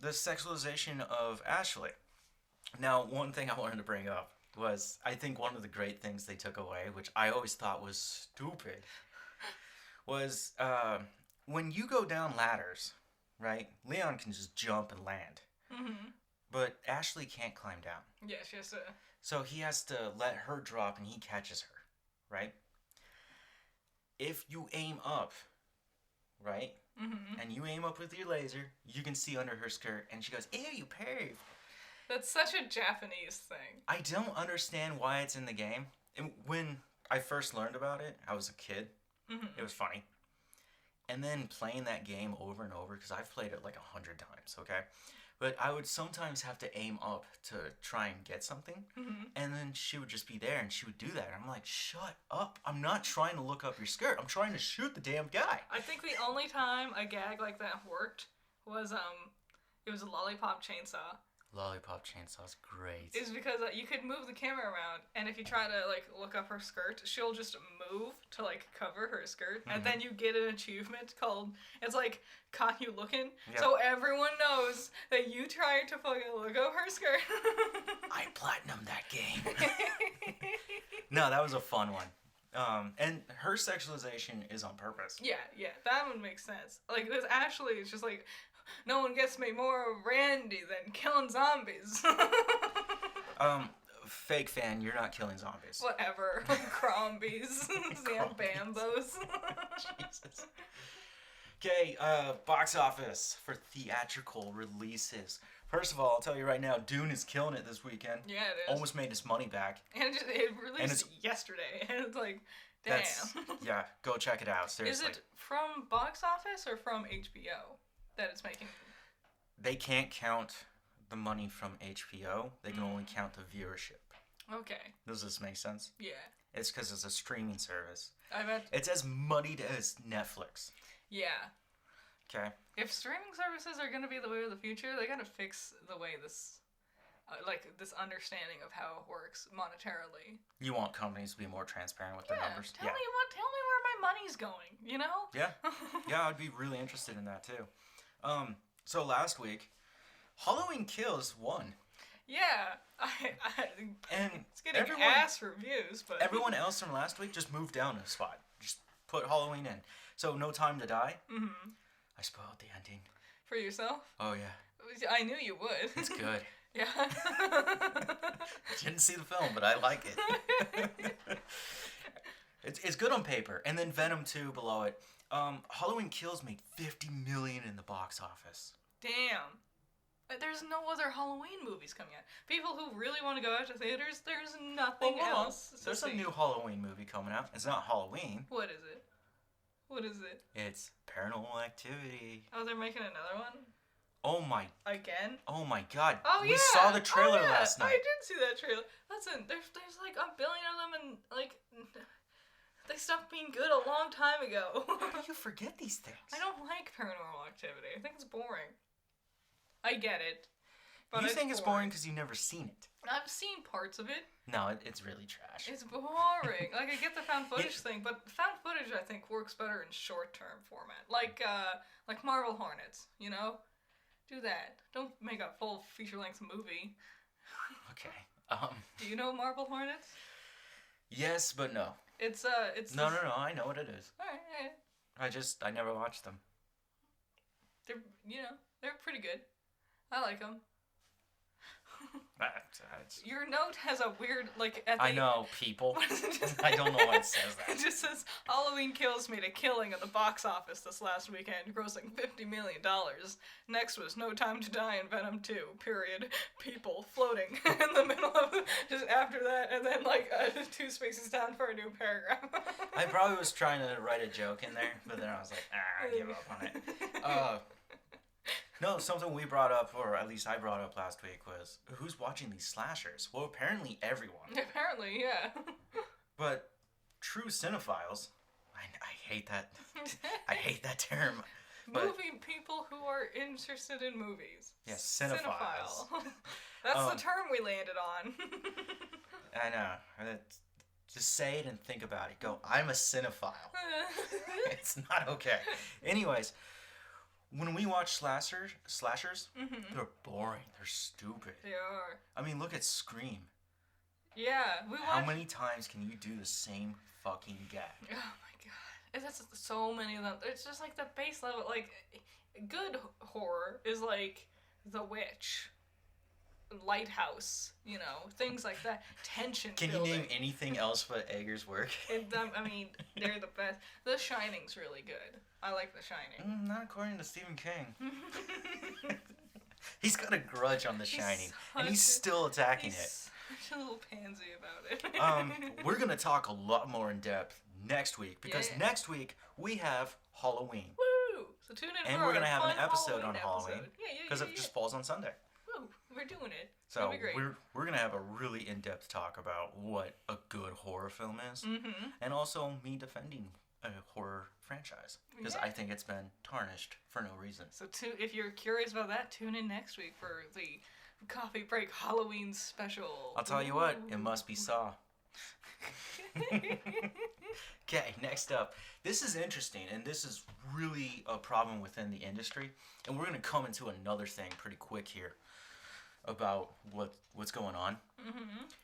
the sexualization of Ashley. Now, one thing I wanted to bring up was, I think one of the great things they took away, which I always thought was stupid, was when you go down ladders, right? Leon can just jump and land. Mm-hmm. But Ashley can't climb down. Yeah, she has to. So he has to let her drop and he catches her, right? If you aim up, right? Mm-hmm. And you aim up with your laser, you can see under her skirt, and she goes, "Ew, you perv." That's such a Japanese thing. I don't understand why it's in the game. And when I first learned about it, I was a kid. Mm-hmm. It was funny. And then playing that game over and over, because I've played it like 100 times, okay? But I would sometimes have to aim up to try and get something. Mm-hmm. And then she would just be there, and she would do that. And I'm like, shut up. I'm not trying to look up your skirt. I'm trying to shoot the damn guy. I think the only time a gag like that worked was, it was a Lollipop Chainsaw. Lollipop Chainsaw's great. Is because you could move the camera around, and if you try to like look up her skirt, she'll just move to like cover her skirt, and then you get an achievement called, it's like, caught you looking, so everyone knows that you tried to fucking look up her skirt. I platinumed that game. No, that was a fun one. And her sexualization is on purpose. Yeah, that one makes sense. Like, this Ashley is just like, no one gets me more randy than killing zombies. Fake fan, you're not killing zombies. Whatever. Crombies. Bambos. Jesus. Okay, box office for theatrical releases. First of all, I'll tell you right now, Dune is killing it this weekend. Yeah, it is. Almost made its money back. And it released yesterday. And it's like, damn. Yeah, go check it out, seriously. Is it from box office or from HBO that it's making? They can't count the money from HBO. They can only count the viewership. Okay. Does this make sense? Yeah. It's because it's a streaming service. I bet. It's as moneyed as Netflix. Yeah. Okay. If streaming services are going to be the way of the future, they got to fix the way this, this understanding of how it works monetarily. You want companies to be more transparent with their numbers? Tell me where my money's going, you know? Yeah. Yeah, I'd be really interested in that too. So last week, Halloween Kills won. Yeah, And it's getting ass reviews, but everyone else from last week just moved down a spot. Just put Halloween in. So No Time to Die. Mm-hmm. I spoiled the ending. For yourself? Oh, yeah. I knew you would. It's good. Yeah. Didn't see the film, but I like it. It's good on paper. And then Venom 2 below it. Halloween Kills made $50 million in the box office. Damn. There's no other Halloween movies coming out. People who really want to go out to theaters, there's nothing else. There's a new Halloween movie coming out. It's not Halloween. What is it? What is it? It's Paranormal Activity. Oh, they're making another one? Oh my. Again? Oh my god. Oh, yeah. We saw the trailer last night. I did see that trailer. Listen, there's like a billion of them and like they stopped being good a long time ago. How do you forget these things? I don't like Paranormal Activity. I think it's boring. I get it. But you think it's boring because you've never seen it. I've seen parts of it. No, it's really trash. It's boring. Like, I get the found footage thing, but found footage, I think, works better in short-term format. Like Marvel Hornets, you know? Do that. Don't make a full feature-length movie. Okay. Do you know Marvel Hornets? Yes, but no. It's No, I know what it is. Alright. I never watched them. They're pretty good. I like them. Your note has a weird, like, at the... I know, people. I don't know why it says that. It just says, Halloween Kills made a killing at the box office this last weekend, grossing $50 million. Next was No Time to Die and Venom 2, period. People floating in the middle of just after that, and then, like, 2 spaces down for a new paragraph. I probably was trying to write a joke in there, but then I was like, I give up on it. No, something we brought up, or at least I brought up last week, was who's watching these slashers? Well, apparently everyone. Apparently, yeah. But true cinephiles, I hate that. I hate that term. But, movie people who are interested in movies. Yes, cinephiles. That's the term we landed on. I know. Just say it and think about it. Go, I'm a cinephile. It's not okay. Anyways. When we watch slashers, they're boring. They're stupid. They are. I mean, look at Scream. Yeah, How many times can you do the same fucking gag? Oh my god. That's so many of them. It's just like the base level. Like, good horror is like The Witch, Lighthouse, things like that. Tension Can building. you name anything else but Eggers' work? I mean, they're the best. The Shining's really good. I like The Shining. Not according to Stephen King. He's got a grudge on The Shining, and he's still attacking it. Such a little pansy about it. We're going to talk a lot more in depth next week, because next week we have Halloween. Woo! So tune in and for we're going to have an fun episode on Halloween. Halloween, because it just falls on Sunday. Woo! We're doing it. So It'll be great. we're going to have a really in-depth talk about what a good horror film is, and also me defending a horror franchise, because I think it's been tarnished for no reason. So if you're curious about that, tune in next week for the Coffee Break Halloween special. I'll tell you what, it must be Saw. Okay, next up. This is interesting, and this is really a problem within the industry, and we're going to come into another thing pretty quick here about what's going on.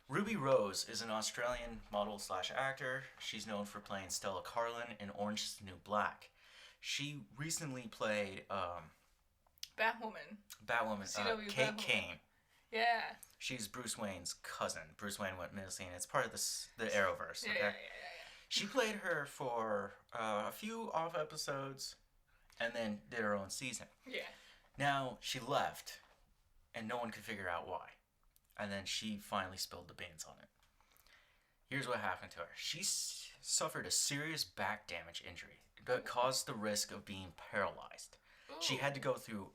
Ruby Rose is an Australian model / actor. She's known for playing Stella Carlin in Orange is the New Black. She recently played Batwoman. Kate Batwoman. Kane. Yeah. She's Bruce Wayne's cousin. Bruce Wayne went missing. It's part of the Arrowverse. Okay? Yeah. She played her for a few off episodes, and then did her own season. Yeah. Now she left, and no one could figure out why. And then she finally spilled the beans on it. Here's what happened to her. She suffered a serious back damage injury that caused the risk of being paralyzed. Ooh. She had to go through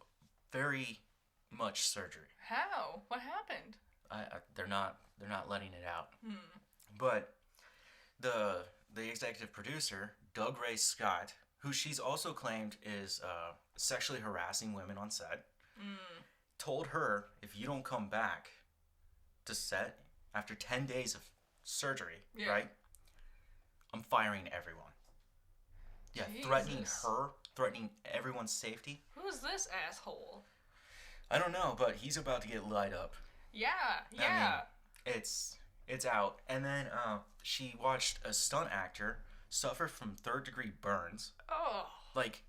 very much surgery. How? What happened? They're not letting it out. But the executive producer, Doug Ray Scott, who she's also claimed is sexually harassing women on set, told her, if you don't come back to set after 10 days of surgery, right, I'm firing everyone. Yeah, Jesus. Threatening her, threatening everyone's safety. Who's this asshole? I don't know, but he's about to get light up. Yeah. I mean, it's out. And then she watched a stunt actor suffer from third-degree burns. Oh. Like,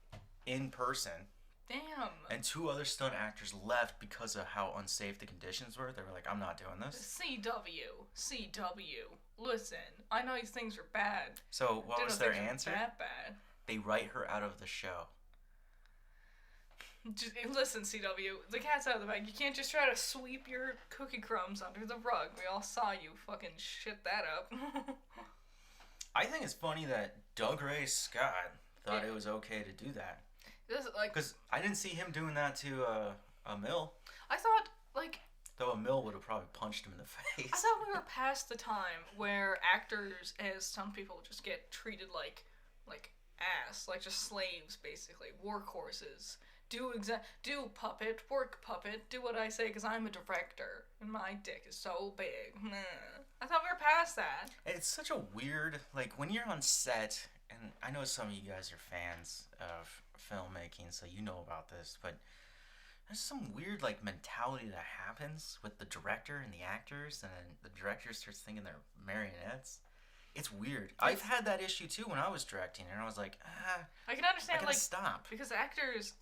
in person. Damn. And 2 other stunt actors left because of how unsafe the conditions were. They were like, I'm not doing this. CW. Listen, I know these things are bad. So what was their answer? That bad. They write her out of the show. Just, listen, CW, the cat's out of the bag. You can't just try to sweep your cookie crumbs under the rug. We all saw you fucking shit that up. I think it's funny that Doug Ray Scott thought it was okay to do that. Because I didn't see him doing that to a Mill. I thought, like... Though a Mill would have probably punched him in the face. I thought we were past the time where actors, as some people, just get treated like ass. Like just slaves, basically. Workhorses. Do puppet, work puppet, do what I say because I'm a director and my dick is so big. I thought we were past that. It's such a weird, like when you're on set, and I know some of you guys are fans of filmmaking, so you know about this, but there's some weird like mentality that happens with the director and the actors, and then the director starts thinking they're marionettes. It's weird. I've had that issue too when I was directing, and I was like, I can understand, I gotta stop. Because actors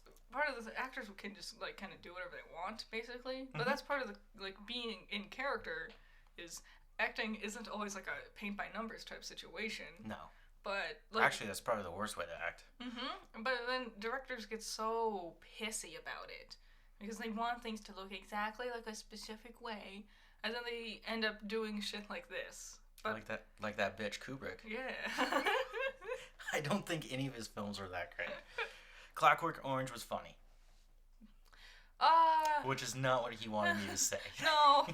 can just like kind of do whatever they want, basically. But that's part of the like being in character. Is acting isn't always like a paint by numbers type situation. No. But like, actually, that's probably the worst way to act. But then directors get so pissy about it because they want things to look exactly like a specific way, and then they end up doing shit like this. But, like that bitch Kubrick. Yeah. I don't think any of his films were that great. Clockwork Orange was funny. Which is not what he wanted me to say. No.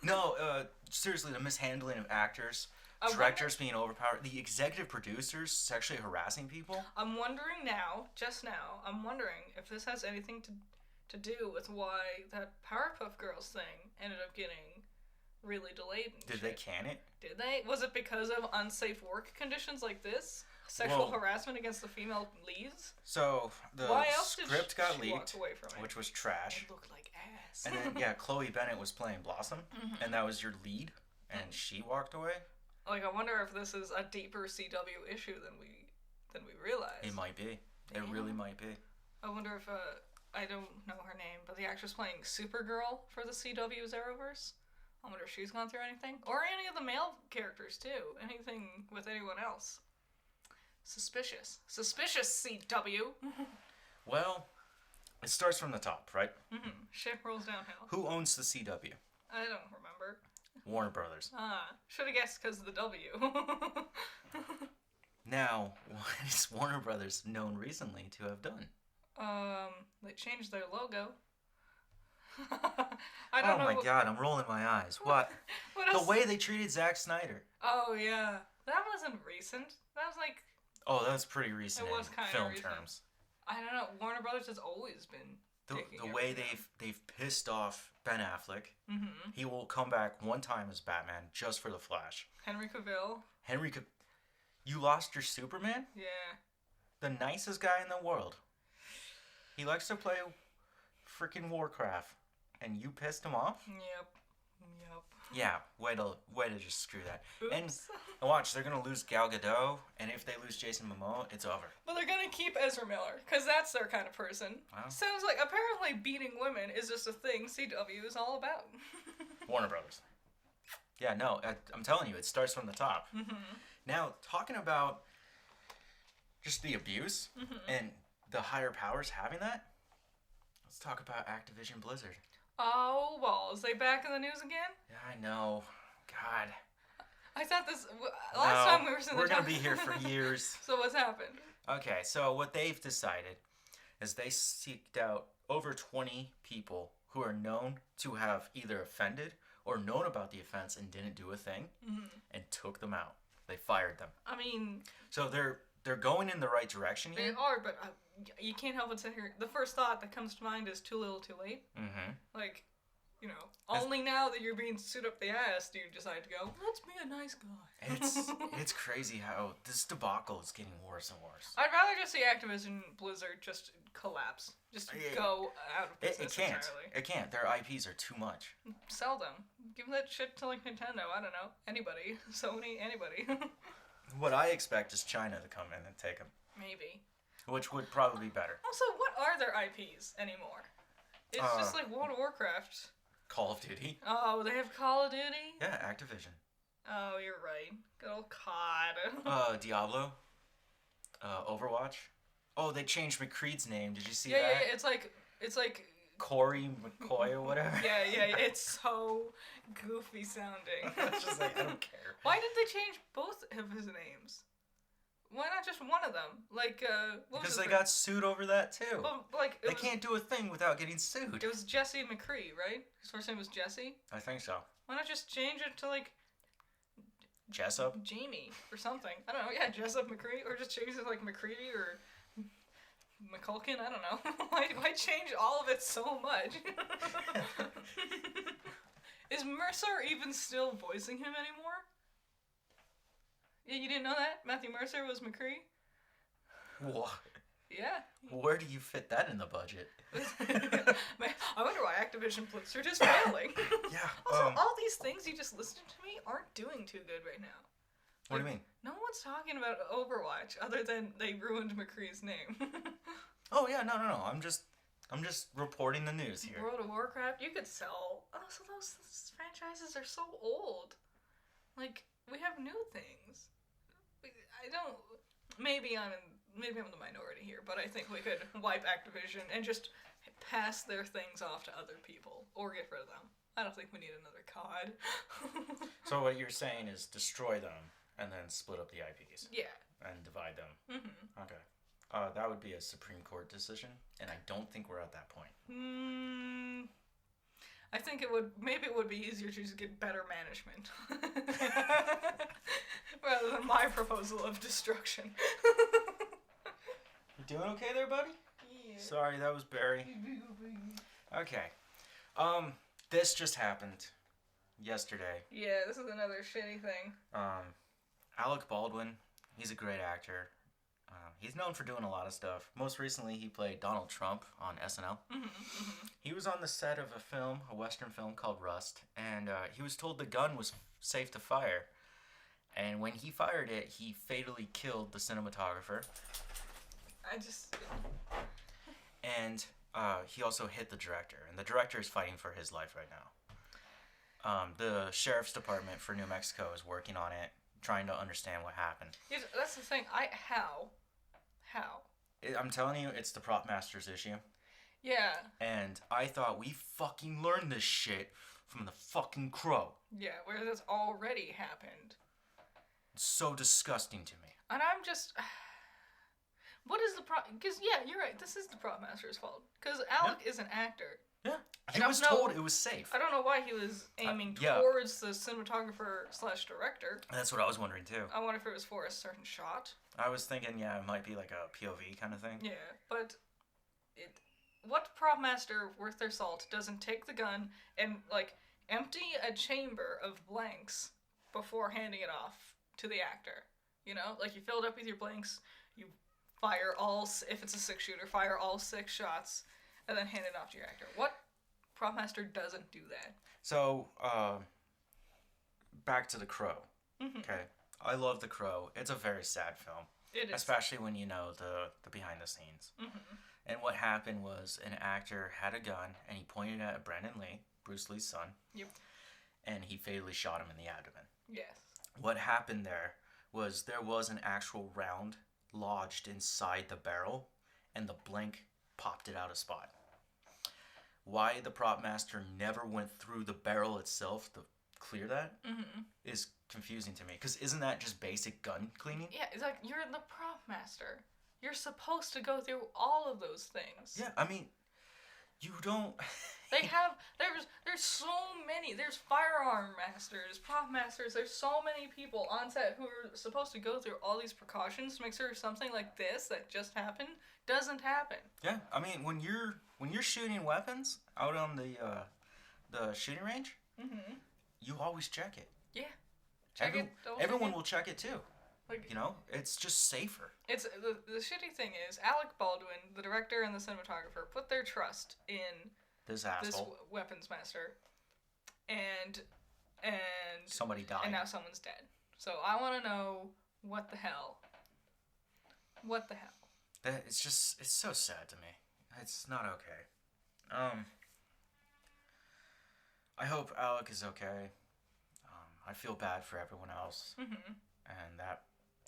No, seriously, the mishandling of actors, directors being overpowered, the executive producers sexually harassing people. I'm wondering just now, if this has anything to do with why that Powerpuff Girls thing ended up getting really delayed. Did they can it? Did they? Was it because of unsafe work conditions like this? Sexual harassment against the female leads? So, the script got leaked, which was trash. It looked like ass. And then, Chloe Bennett was playing Blossom, and that was your lead, and she walked away. Like, I wonder if this is a deeper CW issue than we realize. It might be. It really might be. I wonder if, I don't know her name, but the actress playing Supergirl for the CW's Arrowverse, I wonder if she's gone through anything. Or any of the male characters, too. Anything with anyone else. Suspicious, CW. Well, it starts from the top, right? Shit rolls downhill. Who owns the CW? I don't remember. Warner Brothers. Should have guessed because of the W. Now, what is Warner Brothers known recently to have done? They changed their logo. I don't know. Oh my god, I'm rolling my eyes. What? What else? The way they treated Zack Snyder. Oh yeah, that wasn't recent. That was like. Oh, that was pretty recent It was in kind of film recent. terms. I don't know. Warner Brothers has always been. The way they've pissed off Ben Affleck. He will come back one time as Batman just for the Flash. Henry Cavill. You lost your Superman? Yeah. The nicest guy in the world. He likes to play freaking Warcraft, and you pissed him off? Yep. Yeah, way to just screw that. Oops. And watch, they're gonna lose Gal Gadot, and if they lose Jason Momoa, it's over. But they're gonna keep Ezra Miller, because that's their kind of person. Wow. Sounds like apparently beating women is just a thing CW is all about. Warner Brothers. Yeah, no, I'm telling you, it starts from the top. Now, talking about just the abuse and the higher powers having that, let's talk about Activision Blizzard. Oh, balls. They back in the news again? Yeah, I know. God. I thought this... Last time we were sitting we're going to be here for years. So what's happened? Okay, so what they've decided is they seeked out over 20 people who are known to have either offended or known about the offense and didn't do a thing and took them out. They fired them. I mean... So they're going in the right direction here. They are, but you can't help but sit here. The first thought that comes to mind is too little, too late. Like, You know, only now that you're being sued up the ass do you decide to go, let's be a nice guy. It's crazy how this debacle is getting worse and worse. I'd rather just see Activision Blizzard just collapse. Just go out of business entirely. It can't. Their IPs are too much. Sell them. Give that shit to, like, Nintendo. I don't know. Anybody. Sony. Anybody. What I expect is China to come in and take them. Maybe. Which would probably be better. Also, what are their IPs anymore? It's just like World of Warcraft. Call of Duty. Oh, they have Call of Duty? Yeah, Activision. Oh, you're right. Good old COD. Diablo. Overwatch. Oh, they changed McCreed's name. Did you see that? Yeah, it's like Corey McCoy or whatever. yeah, it's so goofy sounding. It's just like, I don't care. Why did they change both of his names? Why not just one of them? Like, because they got sued over that too. Well, like, they can't do a thing without getting sued. It was Jesse McCree, right? His first name was Jesse? I think so. Why not just change it to, like... Jessup? Jamie, or something. I don't know, yeah, Jessup McCree, or just change it to, like, McCready, or... McCulkin, I don't know. Why change all of it so much? Is Mercer even still voicing him anymore? Yeah, you didn't know that? Matthew Mercer was McCree? What? Yeah. Where do you fit that in the budget? Man, I wonder why Activision Blizzard is failing. Yeah. Also, all these things you just listed to me aren't doing too good right now. What do you mean? No one's talking about Overwatch other than they ruined McCree's name. Oh yeah, no. I'm just reporting the news here. World of Warcraft, you could sell. Oh, so those franchises are so old. Like, we have new things. I don't. Maybe I'm the minority here, but I think we could wipe Activision and just pass their things off to other people or get rid of them. I don't think we need another COD. So what you're saying is destroy them and then split up the IPs. Yeah. And divide them. Mm-hmm. Okay. That would be a Supreme Court decision, and I don't think we're at that point. I think maybe it would be easier to just get better management. Rather than my proposal of destruction. You doing okay there, buddy? Yeah. Sorry, that was Barry. Okay. This just happened yesterday. Yeah, this is another shitty thing. Alec Baldwin, he's a great actor. He's known for doing a lot of stuff. Most recently, he played Donald Trump on SNL. Mm-hmm, mm-hmm. He was on the set of a Western film called Rust, and he was told the gun was safe to fire. And when he fired it, he fatally killed the cinematographer. And he also hit the director, and the director is fighting for his life right now. The sheriff's department for New Mexico is working on it, trying to understand what happened. Yeah, that's the thing. How? I'm telling you, it's the prop master's issue. Yeah. And I thought we fucking learned this shit from the fucking Crow. Yeah, where that's already happened. It's so disgusting to me. And I'm just... What is the prop... Because, yeah, you're right. This is the prop master's fault. Because Alec is an actor. Yeah. He was told it was safe. I don't know why he was aiming towards the cinematographer/director. That's what I was wondering, too. I wonder if it was for a certain shot. I was thinking, yeah, it might be like a POV kind of thing. Yeah, but... What prop master worth their salt doesn't take the gun and, like, empty a chamber of blanks before handing it off to the actor? You know? Like, you fill it up with your blanks, you fire all... If it's a 6-shooter, fire all 6 shots, and then hand it off to your actor. What prop master doesn't do that? So, back to The Crow. Mm-hmm. Okay. I love The Crow. It's a very sad film. It is. Especially when you know the behind the scenes. Mm-hmm. And what happened was an actor had a gun and he pointed at Brandon Lee, Bruce Lee's son. Yep. And he fatally shot him in the abdomen. Yes. What happened there was an actual round lodged inside the barrel and the blank popped it out of spot. Why the prop master never went through the barrel itself to clear that is confusing to me. Because isn't that just basic gun cleaning? Yeah, it's like, you're the prop master. You're supposed to go through all of those things. Yeah, I mean, you don't... There's so many. There's firearm masters, prop masters. There's so many people on set who are supposed to go through all these precautions to make sure something like this that just happened doesn't happen. Yeah, I mean, when you're shooting weapons out on the shooting range, Mm-hmm. you always check it. Yeah. Check it. Everyone will check it too. Like, you know, it's just safer. It's the shitty thing is Alec Baldwin, the director and the cinematographer, put their trust in This asshole. this weapons master, and Somebody died. and now someone's dead. So I want to know what the hell. What the hell? It's so sad to me. It's not okay. I hope Alec is okay. I feel bad for everyone else. Mm-hmm. And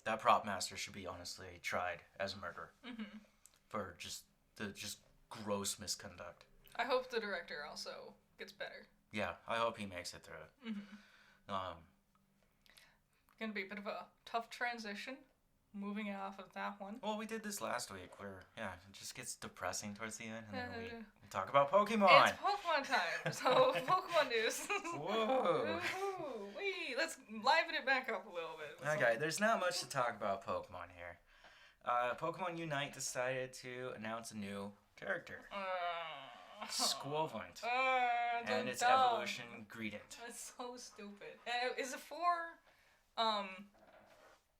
that prop master should be honestly tried as a murderer. Mm-hmm. For just gross misconduct. I hope the director also gets better. Yeah, I hope he makes it through it. Mm-hmm. Gonna be a bit of a tough transition, moving off of that one. Well, we did this last week where, it just gets depressing towards the end, and then we Yeah. talk about Pokemon. It's Pokemon time, so Pokemon news. Whoa. Wee, let's liven it back up a little bit. Okay, there's not much to talk about Pokemon here. Pokemon Unite decided to announce a new character. Squovent. And its evolution, Greedent. That's so stupid. Is it for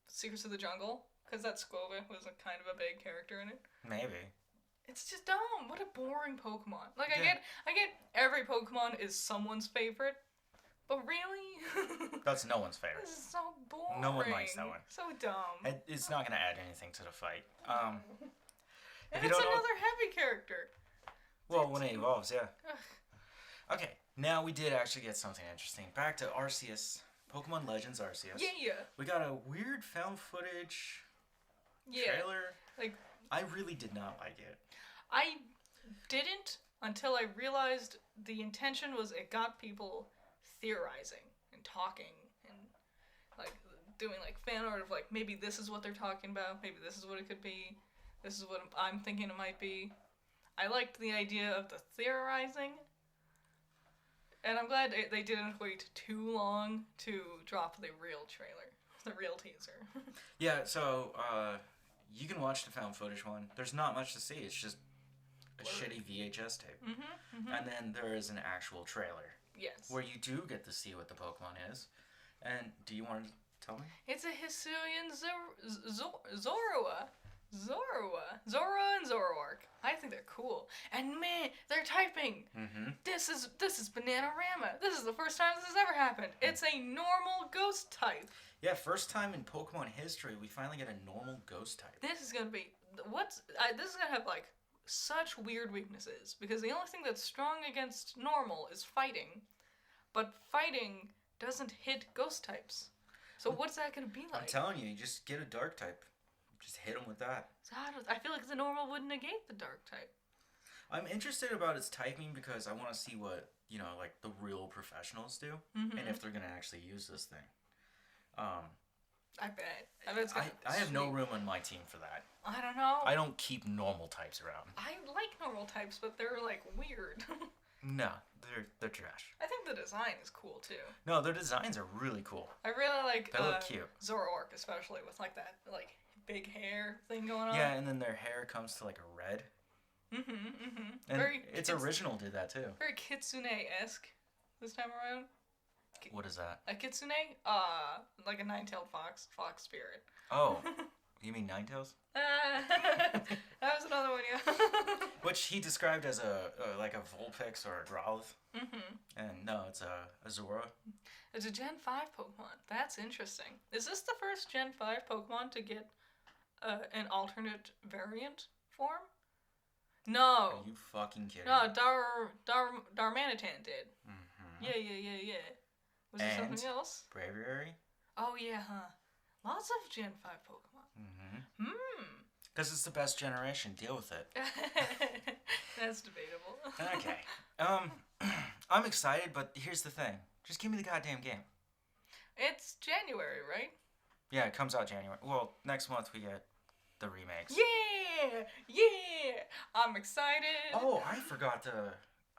Secrets of the Jungle? Because that Squovent was a kind of a big character in it. Maybe. It's just dumb. What a boring Pokemon. Like, Yeah. I get every Pokemon is someone's favorite, but really? That's no one's favorite. This is so boring. No one likes that one. So dumb. It's not going to add anything to the fight. And if you it's don't know- another heavy character. Well, when it evolves, yeah. Ugh. Okay, now we did actually get something interesting. Back to Arceus. Pokemon Legends Arceus. Yeah. We got a weird found footage Yeah. trailer. Like, I really did not like it. I didn't until I realized the intention was it got people theorizing and talking and like doing like fan art of like maybe this is what they're talking about, maybe this is what it could be, this is what I'm thinking it might be. I liked the idea of the theorizing, and I'm glad they didn't wait too long to drop the real trailer, the real teaser. Yeah, so you can watch the found footage one. There's not much to see. It's just a shitty VHS tape. Mm-hmm. And then there is an actual trailer Yes. where you do get to see what the Pokemon is. And do you want to tell me? It's a Hisuian Zorua. Zora and Zoroark. I think they're cool. And man, they're typing. Mm-hmm. This is Bananarama. This is the first time this has ever happened. It's a normal ghost type. Yeah, first time in Pokemon history we finally get a normal ghost type. This is gonna be this is gonna have like such weird weaknesses because the only thing that's strong against normal is fighting, but fighting doesn't hit ghost types. So what's that gonna be like? I'm telling you, you just get a dark type. Just hit them with that. So I feel like the normal would negate the dark type. I'm interested about its typing because I want to see what, like the real professionals do. Mm-hmm. And if they're going to actually use this thing. I bet it's gonna I have no sweet. room on my team for that. I don't know. I don't keep normal types around. I like normal types, but they're like weird. No, they're trash. I think the design is cool too. No, their designs are really cool. I really like They look cute. Zoroark, especially with like that like big hair thing going on. Yeah, and then their hair comes to like a red. And its original did that too. Very kitsune-esque this time around. What is that? A kitsune? Like a nine-tailed fox spirit. Oh, you mean Ninetales? That was another one, yeah. Which he described as like a Vulpix or a Growlithe. And no, it's a Zora. It's a Gen 5 Pokemon. That's interesting. Is this the first Gen 5 Pokemon to get an alternate variant form? No. Are you fucking kidding? No, Darmanitan did. Mm-hmm. Yeah. Was there something else? Braviary? Oh, yeah, huh. Lots of Gen 5 Pokemon. Mm-hmm. Because it's the best generation. Deal with it. That's debatable. Okay. I'm excited, but here's the thing. Just give me the goddamn game. It's January, right? Yeah, it comes out January. Well, next month we get the remakes. Yeah! I'm excited. Oh, I forgot to...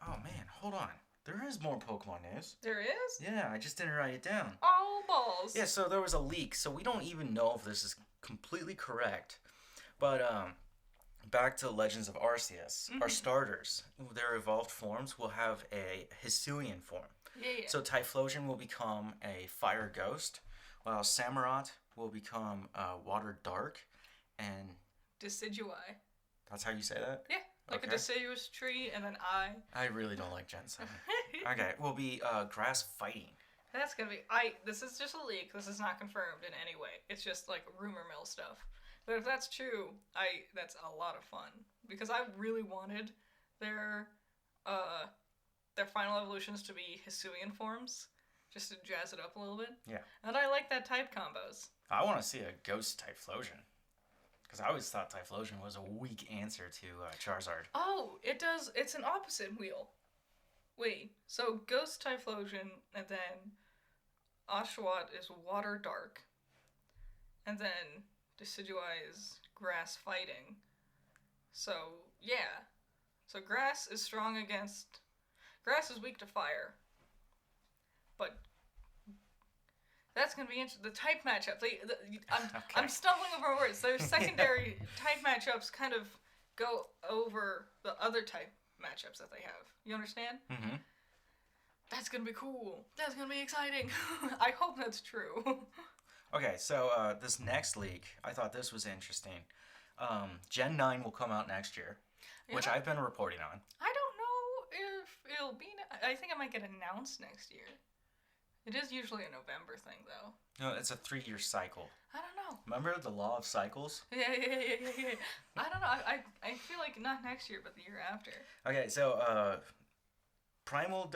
Oh, man, hold on. There is more Pokemon news. There is? Yeah, I just didn't write it down. Oh, balls. Yeah, so there was a leak, so we don't even know if this is completely correct. But back to Legends of Arceus. Our starters, their evolved forms will have a Hisuian form. Yeah. So Typhlosion will become a fire ghost, while Samurott will become water dark, and Decidueye. that's how you say that? Yeah, like a deciduous tree, and then I really don't like Gen 7. Okay, will be grass fighting. That's gonna be. This is just a leak. This is not confirmed in any way. It's just like rumor mill stuff. But if that's true, that's a lot of fun because I really wanted their final evolutions to be Hisuian forms, just to jazz it up a little bit. Yeah. And I like that type combos. I want to see a ghost Typhlosion. Because I always thought Typhlosion was a weak answer to Charizard. Oh, it does. It's an opposite wheel. Wait, so Ghost Typhlosion, and then Oshawott is Water Dark, and then Decidueye is Grass Fighting. So, yeah. So Grass is strong against... Grass is weak to Fire. But... That's going to be interesting. The type matchup. I'm stumbling over words. Their secondary type matchups kind of go over the other type matchups that they have. You understand? Mm-hmm. That's going to be cool. That's going to be exciting. I hope that's true. Okay, so this next leak, I thought this was interesting. Gen 9 will come out next year, which I've been reporting on. I don't know if it'll be... I think it might get announced next year. It is usually a November thing, though. No, it's a 3-year cycle. I don't know. Remember the law of cycles? Yeah. I don't know. I feel like not next year, but the year after. Okay, so Primal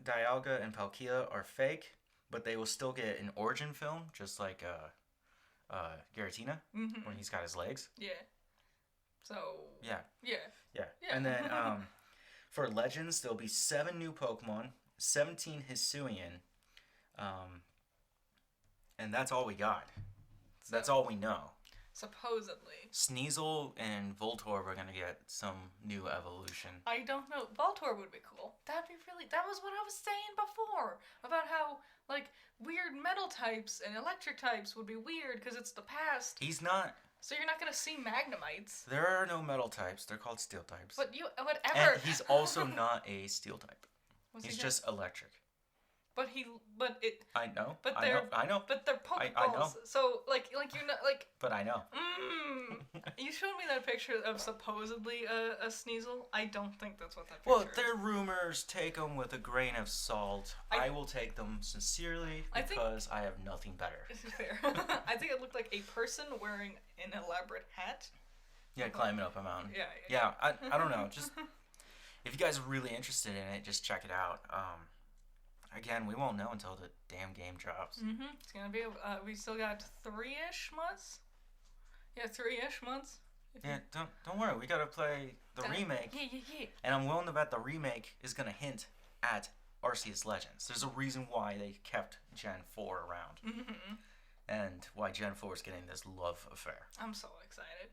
Dialga and Palkia are fake, but they will still get an origin film, just like Giratina, when he's got his legs. Yeah. So... Yeah. Yeah. And then for Legends, there'll be 7 new Pokemon, 17 Hisuian, and that's all we got. So that's all we know. Supposedly. Sneasel and Voltorb are gonna get some new evolution. I don't know. Voltorb would be cool. That'd be really... That was what I was saying before. About how, like, weird metal types and electric types would be weird because it's the past. He's not... So you're not gonna see Magnemites. There are no metal types. They're called steel types. But whatever. And he's also not a steel type. He's just electric. I know. But I know. But they're Pokeballs. I know. So like you're not like. But I know. You showed me that picture of supposedly a Sneasel. I don't think that's what that picture Well, is. they're rumors. Take them with a grain of salt. I will take them sincerely because I have nothing better. Fair. I think it looked like a person wearing an elaborate hat. Yeah, climbing up a mountain. Yeah. I don't know. Just if you guys are really interested in it, just check it out. Again, we won't know until the damn game drops. It's gonna be. We still got 3-ish months. Yeah, 3-ish months. Yeah, don't worry. We gotta play the remake. Yeah. And I'm willing to bet the remake is gonna hint at Arceus Legends. There's a reason why they kept Gen 4 around. And why Gen 4 is getting this love affair. I'm so excited.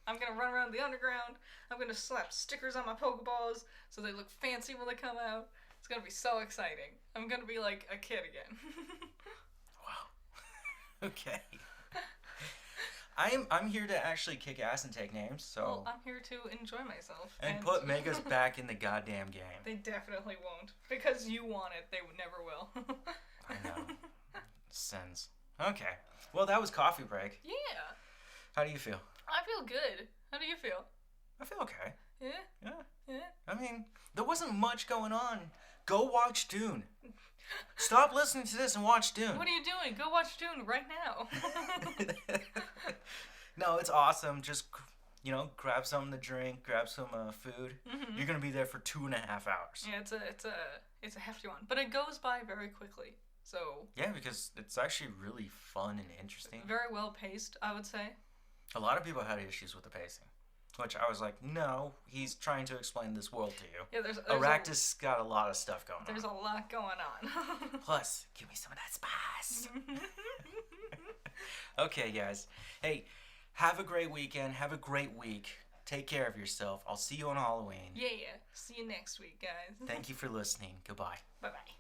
I'm gonna run around the underground. I'm gonna slap stickers on my Pokeballs so they look fancy when they come out. It's gonna be so exciting. I'm gonna be like a kid again. Wow. Okay. I'm here to actually kick ass and take names, so... Well, I'm here to enjoy myself. And put Megas back in the goddamn game. They definitely won't. Because you want it, they never will. I know. Sins. Okay. Well, that was Coffee Break. Yeah. How do you feel? I feel good. How do you feel? I feel okay. Yeah? Yeah. I mean, there wasn't much going on. Go watch Dune. Stop listening to this and watch Dune. What are you doing? Go watch Dune right now. No, it's awesome. Just, grab something to drink, grab some food. You're going to be there for 2.5 hours. Yeah, it's a hefty one. But it goes by very quickly. So... Yeah, because it's actually really fun and interesting. Very well paced, I would say. A lot of people had issues with the pacing. Which I was like, no, he's trying to explain this world to you. Yeah, there's Arrakis got a lot of stuff going on. There's a lot going on. Plus, give me some of that spice. Okay, guys. Hey, have a great weekend. Have a great week. Take care of yourself. I'll see you on Halloween. Yeah. See you next week, guys. Thank you for listening. Goodbye. Bye-bye.